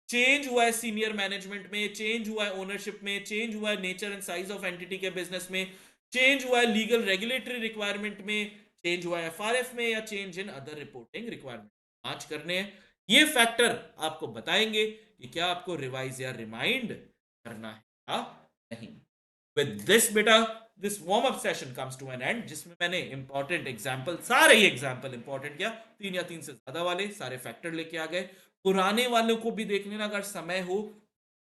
change हुआ है सीनियर मैनेजमेंट में, चेंज हुआ है ओनरशिप में, चेंज हुआ है nature and size of entity के बिजनेस में, चेंज हुआ है लीगल रेगुलेटरी रिक्वायरमेंट में, चेंज हुआ है एफआरएफ में, या change in other reporting requirement आज करने हैं। ये फैक्टर आपको बताएंगे कि क्या आपको रिवाइज या रिमाइंड करना है या नहीं। विद दिस बेटा, this warm up session comes to an end, जिसमें मैंने इंपॉर्टेंट एग्जांपल, सारे ही एग्जांपल इंपॉर्टेंट किया, 3 या 3 से ज्यादा वाले सारे फैक्टर लेके आ गए। पुराने वालों को भी देख लेना अगर समय हो।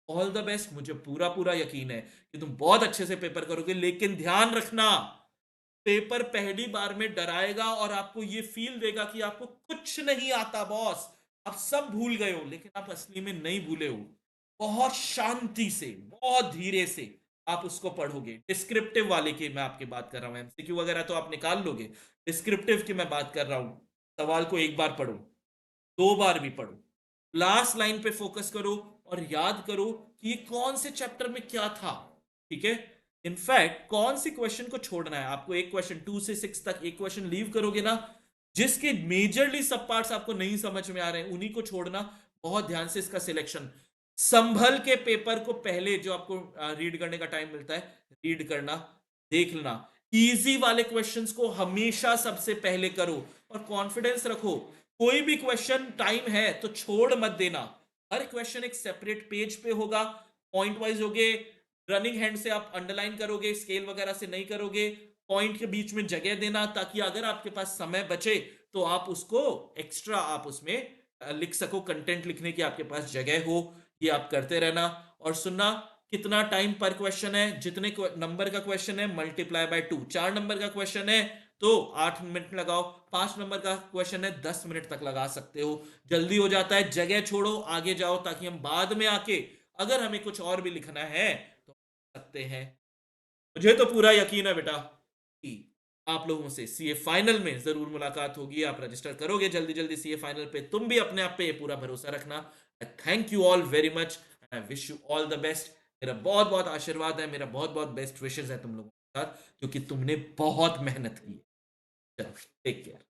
ऑल द बेस्ट, मुझे पूरा पूरा यकीन है कि तुम बहुत अच्छे से पेपर करोगे, लेकिन ध्यान रखना, पेपर पहली बार में डराएगा और आपको ये फील देगा कि आपको कुछ नहीं आता बॉस, आप सब भूल गए हो, लेकिन आप असली में नहीं भूले हो। बहुत शांति से, बहुत धीरे से आप उसको पढ़ोगे। डिस्क्रिप्टिव वाले की मैं आपकी बात कर रहा हूं, एमसीक्यू वगैरह तो आप निकाल लोगे, डिस्क्रिप्टिव की मैं बात कर रहा हूं। सवाल को एक बार पढ़ो, 2 बार भी पढ़ो, लास्ट लाइन पे फोकस करो और याद करो कि ये कौन से चैप्टर में क्या था। ठीक है, इनफैक्ट कौन सी क्वेश्चन को छोड़ना है आपको, एक क्वेश्चन 2 से 6 तक एक क्वेश्चन लीव करोगे ना, जिसके मेजरली सब पार्ट्स आपको नहीं समझ में आ रहे हैं, उन्हीं को छोड़ना। बहुत ध्यान से इसका सिलेक्शन, संभल के पेपर को पहले जो आपको रीड करने का टाइम मिलता है, रीड करना, देख लेना। इजी वाले क्वेश्चंस को हमेशा सबसे पहले करो और कॉन्फिडेंस रखो। कोई भी क्वेश्चन टाइम है तो छोड़ मत देना, हर क्वेश्चन एक सेपरेट पेज पे होगा, पॉइंट वाइज होगे, रनिंग हैंड से आप अंडरलाइन करोगे, स्केल वगैरह से नहीं करोगे। पॉइंट के बीच में जगह देना, ताकि अगर आपके पास समय बचे तो आप उसको एक्स्ट्रा आप उसमें लिख सको, कंटेंट लिखने की आपके पास जगह हो। ये आप करते रहना और सुनना। कितना टाइम पर क्वेश्चन है, जितने नंबर का क्वेश्चन है मल्टीप्लाई बाय 2, 4 नंबर का क्वेश्चन है तो 8 मिनट लगाओ, 5 नंबर का क्वेश्चन है 10 मिनट तक लगा सकते हो, जल्दी हो जाता है। जगह छोड़ो, आगे जाओ, ताकि हम बाद में आके अगर हमें कुछ और भी लिखना है तो सकते हैं। मुझे तो पूरा यकीन है बेटा कि आप लोगों से सीए फाइनल में जरूर मुलाकात होगी, आप रजिस्टर करोगे जल्दी जल्दी सीए फाइनल पे, तुम भी अपने आप पे पूरा भरोसा रखना। Thank you all very much and I wish you all the best. मेरा बहुत बहुत आशीर्वाद है, मेरा बहुत बहुत बेस्ट विशेष है तुम लोगों के साथ, क्योंकि तुमने बहुत मेहनत की है। चलो, टेक केयर।